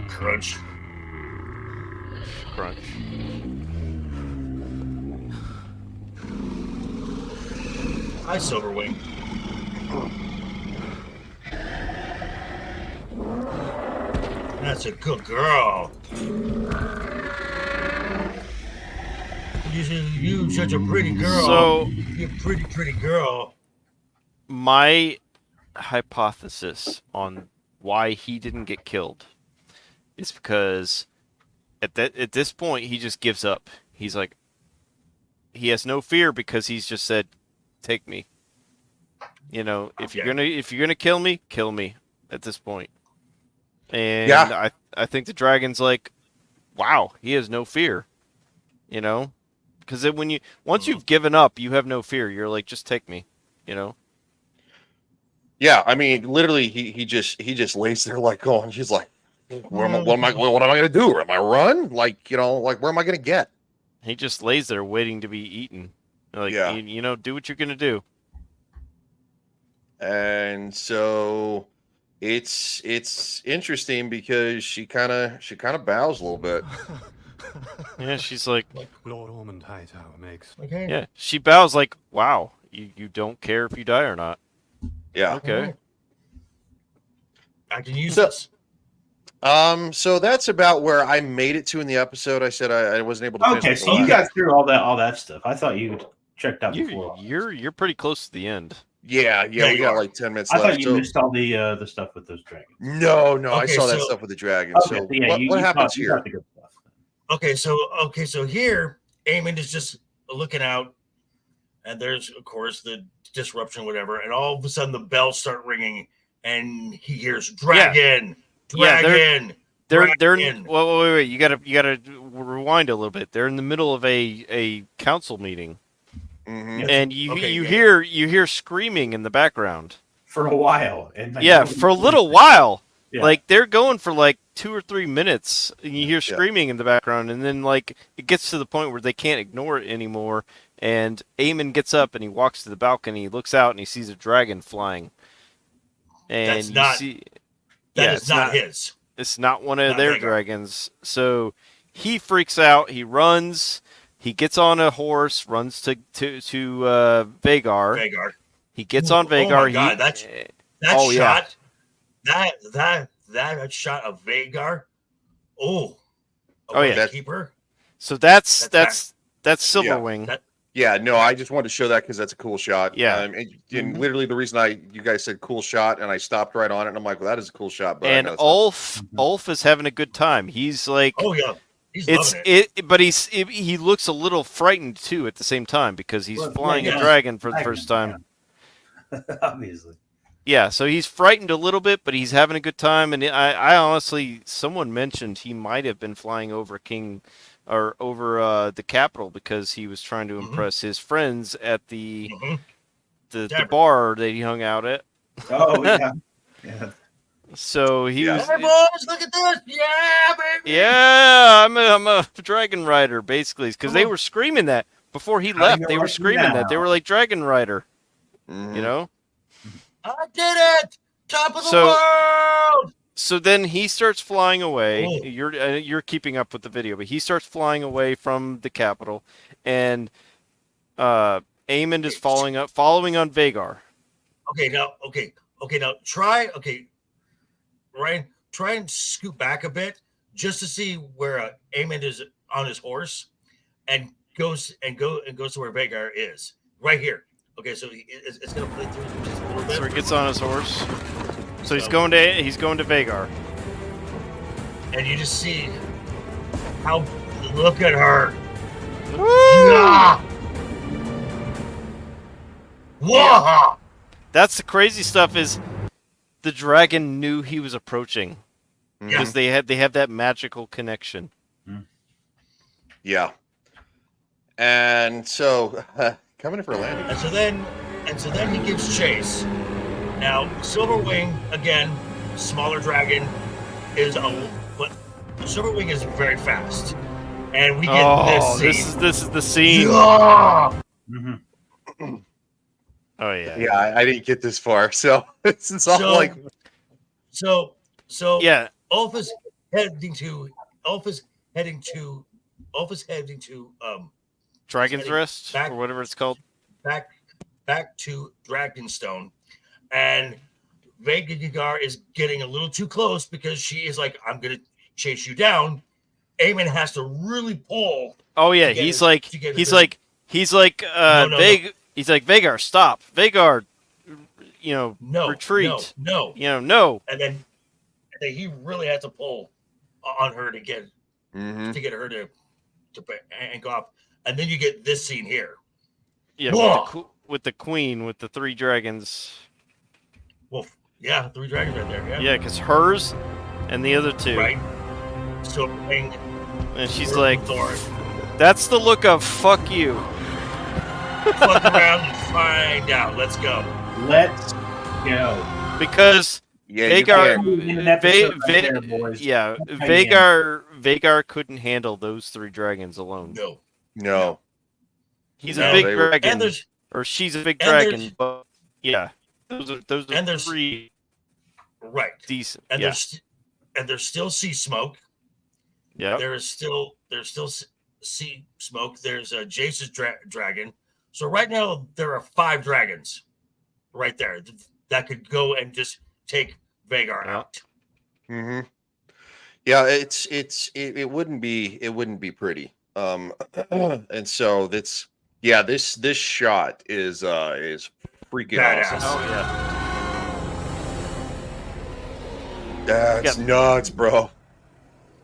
Crunch. Hi, Silverwing. That's a good girl. You such a pretty girl. So you're a pretty girl. My hypothesis on why he didn't get killed is because at this point he just gives up. He's like, he has no fear because he's just said, "Take me." If you're gonna kill me at this point. And yeah. I think the dragon's like, wow, he has no fear. Because once you've given up, you have no fear. You're like, just take me, Yeah, I mean, literally, he just lays there like going. She's like, what am I going to do? Am I run? Like where am I going to get? He just lays there waiting to be eaten. Like, do what you're gonna do. And so it's interesting because she kind of bows a little bit. Yeah, she's like Lord Ormond Hightower makes. Okay. Yeah, she bows like, wow, you don't care if you die or not. Yeah. Okay. I can use this. So that's about where I made it to in the episode. I said I wasn't able to finish. Okay, so you got through all that stuff. I thought you checked out before. You're pretty close to the end. Yeah, we got like 10 minutes I left. thought you missed all the stuff with those dragons. No, Okay, I saw that stuff with the dragons. Okay, so yeah, what happens here? Okay, so here Aemon is just looking out, and there's of course the disruption, whatever, and all of a sudden the bells start ringing, and he hears dragon, dragon. They're wait. You gotta rewind a little bit. They're in the middle of a council meeting, and you hear screaming in the background for a while, and for a little while. Yeah. Like they're going for like 2 or 3 minutes, and you hear screaming in the background, and then like it gets to the point where they can't ignore it anymore. And Aemon gets up and he walks to the balcony, he looks out, and he sees a dragon flying. And is not his. It's not one of their dragons. So he freaks out. He runs. He gets on a horse, runs to Vagar. Vagar. He gets on Vagar. Oh my God, that shot. Yeah. That shot of Vagar. Oh yeah. Keeper. So that's Silverwing. No, I just wanted to show that because that's a cool shot. Yeah. And literally the reason you guys said cool shot, and I stopped right on it, and I'm like, well, that is a cool shot. But and Ulf is having a good time. He's like, oh yeah, he's loving it. But he looks a little frightened too at the same time because he's flying a dragon for the first time. Obviously. Yeah, so he's frightened a little bit, but he's having a good time. And I honestly, someone mentioned he might have been flying over King or over the Capitol because he was trying to impress his friends at the bar that he hung out at. Oh yeah, yeah. So he was. Hey boys, look at this! Yeah, baby. Yeah, I'm a dragon rider, basically, because they were screaming that before he left. They were screaming that. They were like dragon rider, you know. I did it! Top of the world! So then he starts flying away. You're keeping up with the video, but he starts flying away from the Capitol, and Aemond is following on Vhagar. Okay, now Ryan, try and scoot back a bit just to see where Aemond is on his horse, and goes to where Vhagar is. Right here. Okay, so it's gonna play through just a little bit. So he gets on his horse. So he's going to Vhagar. And you just see how look at her. Yeah. Whoa! That's the crazy stuff. Is the dragon knew he was approaching because they have that magical connection. Yeah. And so coming in for a landing. And so then he gives chase. Now Silverwing, again, smaller dragon, but Silverwing is very fast, and we get this scene. This is the scene. Yeah! Oh yeah. Yeah, I didn't get this far, so it's all like. So yeah. Ulf is heading to Dragon's Rest or whatever it's called. Back to Dragonstone, and Vhagar is getting a little too close because she is like, "I'm gonna chase you down." Aemond has to really pull. Oh yeah, he's like Vhagar, stop, Vhagar, retreat. No. And then he really has to pull on her to get her to anchor off, and then you get this scene here. Yeah, with the queen with the 3 dragons. Well, yeah, 3 dragons right there. Yeah, because hers and the other 2. Right. So, and she's like, "That's the look of fuck you." Fuck around and find out. Let's go. Because Vhagar couldn't handle those 3 dragons alone. No. He's a big dragon, or she's a big dragon, but yeah, those are 3 decent. And there's still sea smoke. Yeah, there's still sea smoke. There's a Jace's dragon. So right now there are 5 dragons right there that could go and just take Vhagar out. Mm-hmm. Yeah, it wouldn't be pretty. And so this shot is freaking awesome. Oh yeah. That's nuts, bro.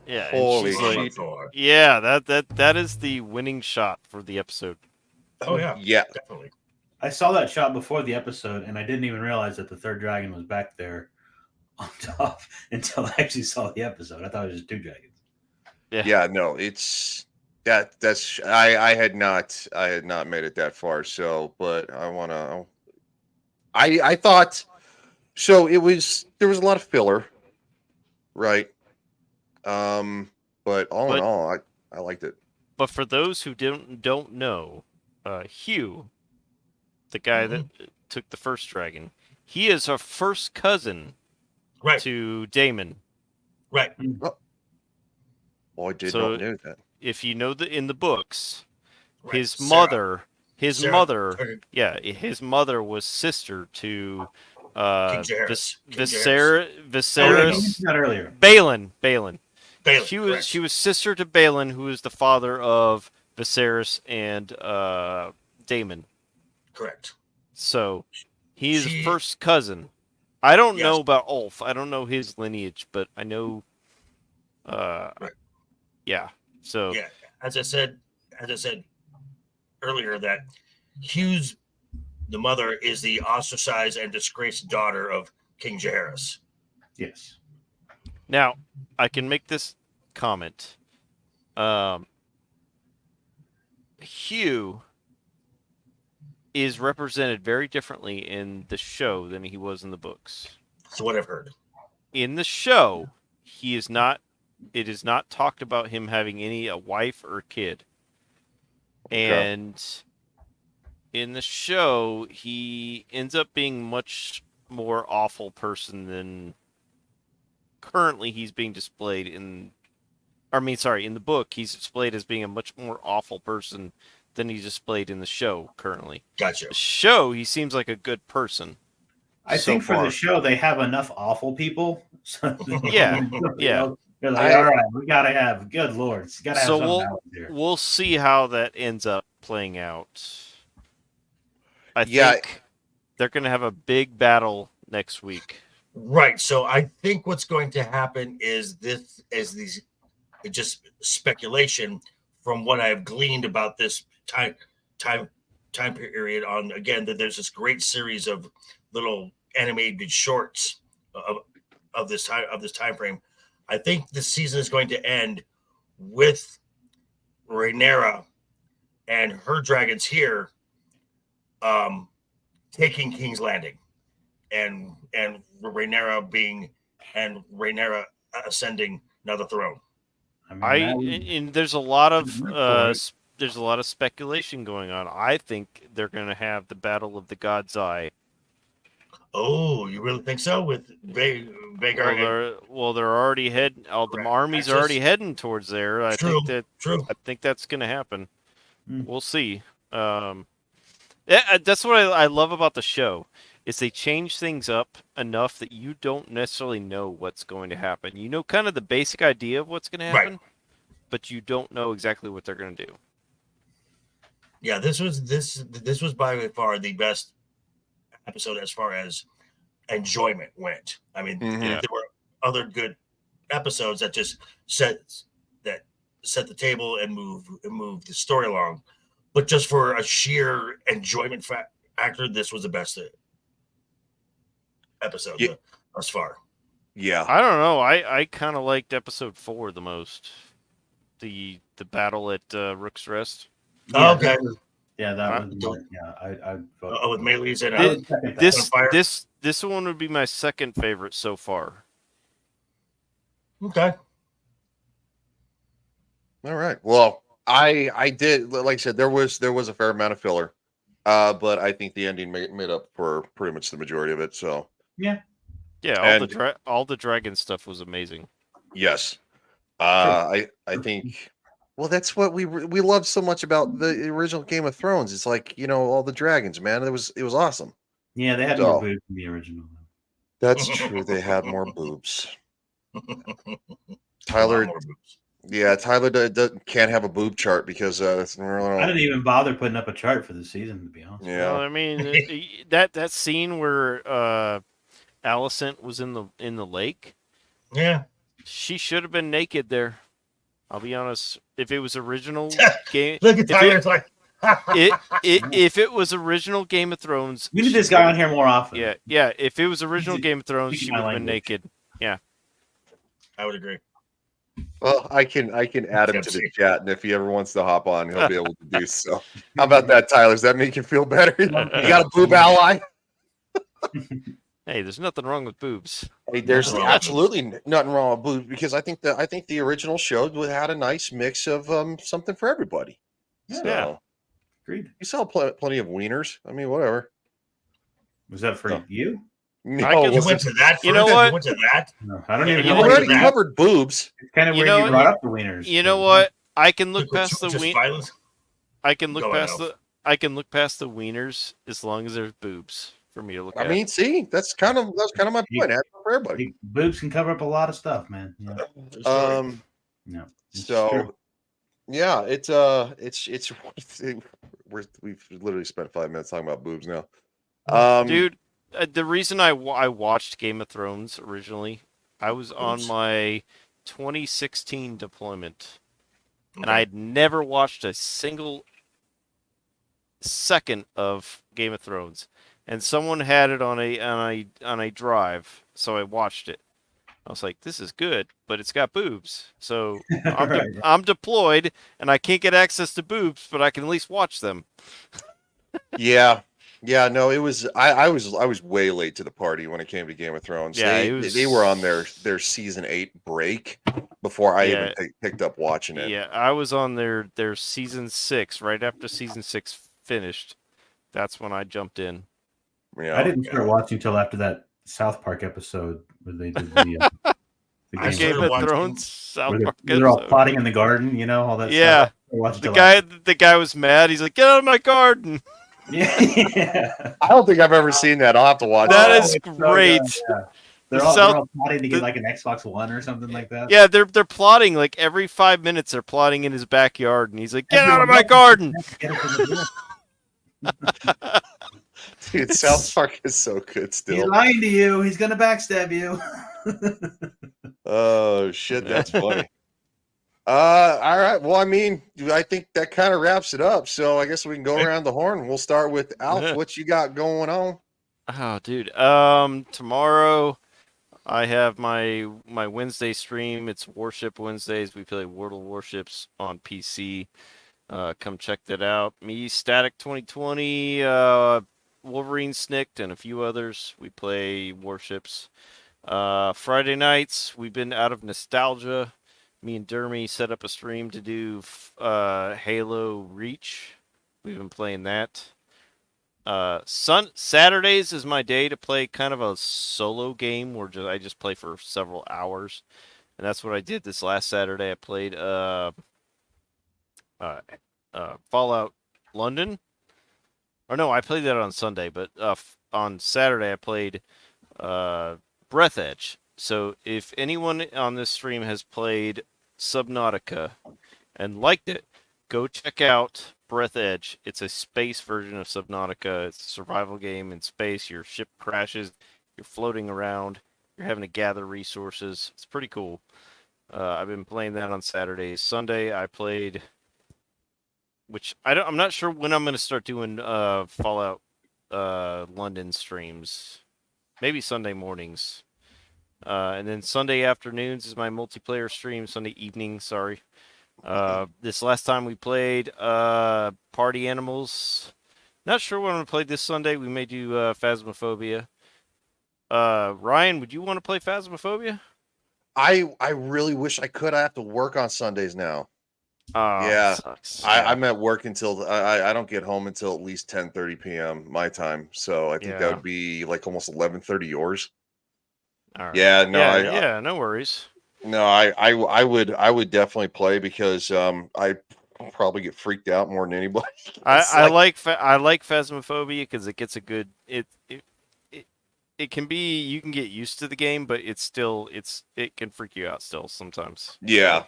Yeah. Holy shit. Yeah, that is the winning shot for the episode. Oh yeah. Yeah. Definitely. I saw that shot before the episode, and I didn't even realize that the 3rd dragon was back there on top until I actually saw the episode. I thought it was just 2 dragons. Yeah, no, it's that's I had not made it that far, so but I thought so there was a lot of filler, right? But all in all, I liked it. But for those who don't know, Hugh, the guy that took the first dragon, he is a first cousin to Daemon. Right. Oh, I did not know that. If you know in the books, his mother was sister to Viserys. Not earlier. Balin. She was sister to Balin, who is the father of Viserys and Daemon. Correct. So he's a first cousin. I don't know about Ulf. I don't know his lineage, but I know. Yeah. So yeah, as I said earlier, that Hugh's the mother is the ostracized and disgraced daughter of King Jaehaerys. Yes. Now I can make this comment. Hugh is represented very differently in the show than he was in the books. So what I've heard. In the show, he is not. It is not talked about him having a wife or kid. Okay. And in the show, he ends up being much more awful person than currently he's being displayed in. In the book, he's displayed as being a much more awful person than he's displayed in the show currently. Gotcha. The show, he seems like a good person. I think for the show, they have enough awful people. Yeah. They're like, all right, we gotta have. Good lord, gotta have some balance here. We'll see how that ends up playing out. I think they're going to have a big battle next week. Right. So I think what's going to happen is these just speculation from what I've gleaned about this time period on, again, that there's this great series of little animated shorts of this time frame. I think this season is going to end with Rhaenyra and her dragons here taking King's Landing and Rhaenyra ascending now the throne. And there's a lot of speculation going on. I think they're going to have the Battle of the God's Eye. Oh, you really think so? With Vhagar? Well, they're already heading. All the armies are already heading towards there. I think that's going to happen. We'll see. That's what I love about the show. Is they change things up enough that you don't necessarily know what's going to happen. You know kind of the basic idea of what's going to happen, but you don't know exactly what they're going to do. Yeah, this was by far the best episode as far as enjoyment went. I mean, there were other good episodes that just set the table and move the story along, but just for a sheer enjoyment factor, this was the best episode thus far. Yeah, I don't know. I kind of liked episode 4 the most. The battle at Rook's Rest. Yeah, okay. That was. I with melees and this one would be my second favorite so far. Okay. All right. Well, I did, like I said, there was a fair amount of filler, but I think the ending made up for pretty much the majority of it. So yeah. All the dragon stuff was amazing. Yes. I think. Well, that's what we love so much about the original Game of Thrones. It's like, all the dragons, man. It was awesome. Yeah, they had more boobs in the original. That's true. They had more boobs. Tyler. Yeah, Tyler can't have a boob chart because that's I didn't even bother putting up a chart for the season, to be honest. Yeah, well, I mean that scene where Alicent was in the lake. Yeah, she should have been naked there. I'll be honest. If it was original game, look at Tyler's like. If it was original Game of Thrones, we need this guy on here more often. Yeah. If it was original Game of Thrones, she would have been naked. Yeah, I would agree. Well, I can add him to the chat, and if he ever wants to hop on, he'll be able to do so. How about that, Tyler? Does that make you feel better? You got a boob ally? Hey, there's nothing wrong with boobs. Hey, there's absolutely nothing wrong with boobs because I think the original show had a nice mix of something for everybody. Yeah, agreed. You saw plenty of wieners. I mean, whatever. Was that for you? No, you went to that. You know what? You went to that. No, I don't even. You already covered boobs. It's kind of weird you brought up the wieners. You know what? I can look past the wieners. I can look past the wieners as long as there's boobs for me to look at. I mean, see, that's kind of my point. For everybody, boobs can cover up a lot of stuff, man. Yeah. No. So, yeah, we've literally spent 5 minutes talking about boobs now. Dude, the reason I watched Game of Thrones originally, I was on my 2016 deployment, and I had never watched a single second of Game of Thrones, and someone had it on a drive, so I watched it. I was like, this is good, but it's got boobs. So Right. I'm deployed and I can't get access to boobs, but I can at least watch them. Yeah. Yeah, no, it was I was way late to the party when it came to Game of Thrones. Yeah, They were on their season 8 break before I even picked up watching it. Yeah, I was on their season 6 right after season 6 finished. That's when I jumped in. Yeah. I didn't start watching until after that South Park episode where they did the Game of Thrones South Park. They're all plotting in the garden, you know, all that stuff. Yeah. The guy was mad. He's like, "Get out of my garden." Yeah. I don't think I've ever seen that. I'll have to watch that. That is great. Yeah. They're all plotting to get like an Xbox One or something like that. Yeah, they're plotting like every 5 minutes. They're plotting in his backyard, and he's like, "Get out of my garden." Dude, South Park is so good still. He's lying to you. He's gonna backstab you. Oh shit, that's funny. All right. Well, I mean, I think that kind of wraps it up. So I guess we can go around the horn. We'll start with Alf. What you got going on? Oh, dude. Tomorrow I have my Wednesday stream. It's Warship Wednesdays. We play World of Warships on PC. Come check that out. Me, Static 2020, Wolverine Snicked, and a few others. We play Warships. Friday nights, we've been out of nostalgia. Me and Dermy set up a stream to do Halo Reach. We've been playing that. Saturdays is my day to play kind of a solo game where I just play for several hours. And that's what I did this last Saturday. I played Fallout London. Or no, I played that on Sunday, but on Saturday I played Breath Edge. So if anyone on this stream has played Subnautica and liked it, go check out Breath Edge. It's a space version of Subnautica. It's a survival game in space. Your ship crashes. You're floating around. You're having to gather resources. It's pretty cool. I've been playing that on Saturdays. Sunday I played, which I'm not sure when I'm going to start doing Fallout London streams. Maybe Sunday mornings. And then Sunday afternoons is my multiplayer stream. Sunday evening, sorry. This last time we played Party Animals. Not sure what I'm going to play this Sunday. We may do Phasmophobia. Ryan, would you want to play Phasmophobia? I really wish I could. I have to work on Sundays now. Oh, yeah. Sucks. I'm at work until I don't get home until at least 10:30 p.m. my time. So I think that would be like almost 11:30 yours. All right. Yeah, no, yeah, no worries. No, I would definitely play because I probably get freaked out more than anybody. I like Phasmophobia because it gets a good it can be, you can get used to the game, but it can freak you out still sometimes. Yeah.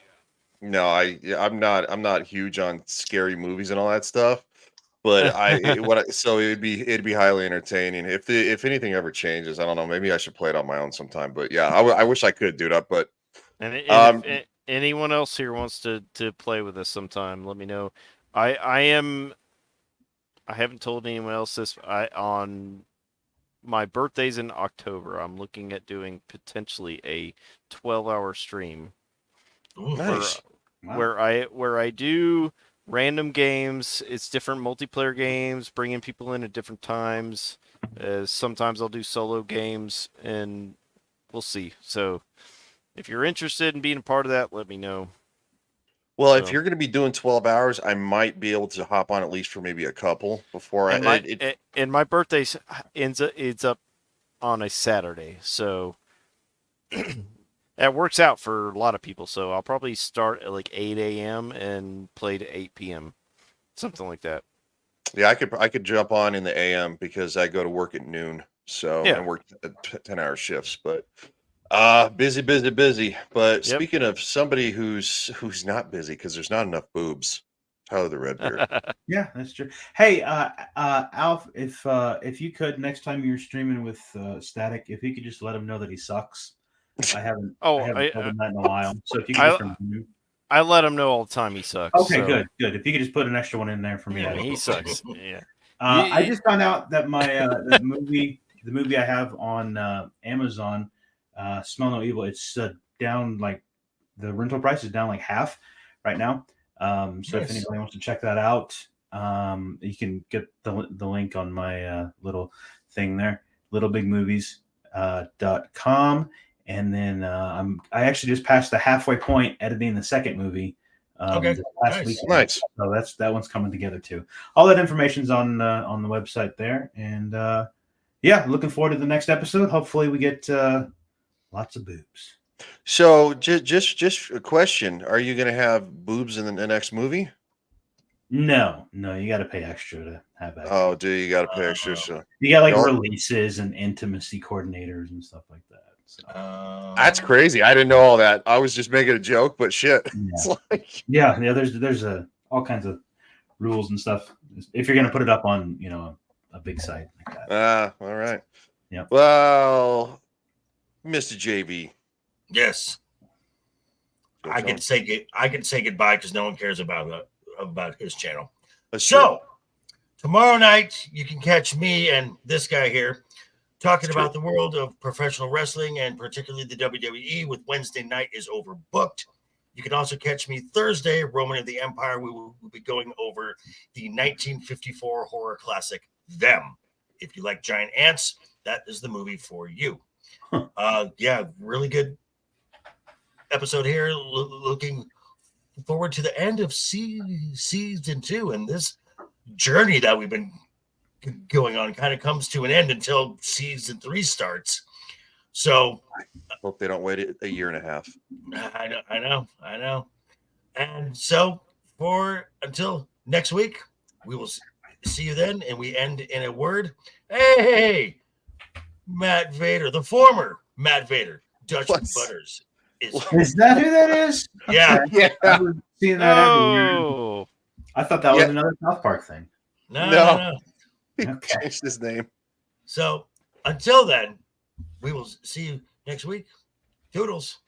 No, I'm not huge on scary movies and all that stuff, but so it'd be highly entertaining. If anything ever changes, I don't know, maybe I should play it on my own sometime. But yeah, I wish I could do that. But and if anyone else here wants to play with us sometime, let me know. I haven't told anyone else this. On my birthday's in October. I'm looking at doing potentially a 12-hour stream. Nice. Where I do random games. It's different multiplayer games, bringing people in at different times. Sometimes I'll do solo games, and we'll see. So if you're interested in being a part of that, let me know. Well, if you're going to be doing 12 hours, I might be able to hop on at least for maybe a couple before and my birthday ends up on a Saturday, so that works out for a lot of people. So I'll probably start at like 8 a.m. and play to 8 p.m. Something like that. Yeah, I could jump on in the AM because I go to work at noon, so I work 10-hour shifts. But busy. But speaking of somebody who's not busy because there's not enough boobs, Tyler the Redbeard. Yeah, that's true. Hey, Alf, if you could next time you're streaming with Static, if you could just let him know that he sucks. I haven't told him that in a while. So if you could just I let him know all the time he sucks. Okay, so. Good. If you could just put an extra one in there for me. Yeah, he sucks. Yeah. I just found out that my the movie I have on Amazon, Smell No Evil. It's down like the rental price is down like half right now. So if anybody wants to check that out, you can get the link on my little thing there, littlebigmovies.com. And then I actually just passed the halfway point editing the second movie. Last week. Nice. So that one's coming together too. All that information's on the website there. And yeah, looking forward to the next episode. Hopefully we get lots of boobs. So just a question: are you going to have boobs in the next movie? No, you got to pay extra to have that. Oh, do you got to pay extra? So you got like releases and intimacy coordinators and stuff like that. So. That's crazy. I didn't know all that. I was just making a joke, but shit. Yeah. It's like... yeah. There's all kinds of rules and stuff if you're going to put it up on a big site like that. All right. Yeah. Well, Mr. JB. Yes. I can say goodbye because no one cares about his channel. So tomorrow night you can catch me and this guy here talking about the world of professional wrestling and particularly the WWE with Wednesday Night is Overbooked. You can also catch me Thursday, Roman of the Empire. We will be going over the 1954 horror classic, Them. If you like giant ants, that is the movie for you. Yeah, really good episode here. Looking forward to the end of season 2, and this journey that we've been going on kind of comes to an end until season 3 starts. So hope they don't wait a year and a half. I know. And so until next week, we will see you then, and we end in a word. Hey, Matt Vader, the former Matt Vader, Dutch Butters. Is that who that is? Yeah. Okay. I've seen that everywhere. I thought that was another South Park thing. No. He changed his name. So until then, we will see you next week. Toodles.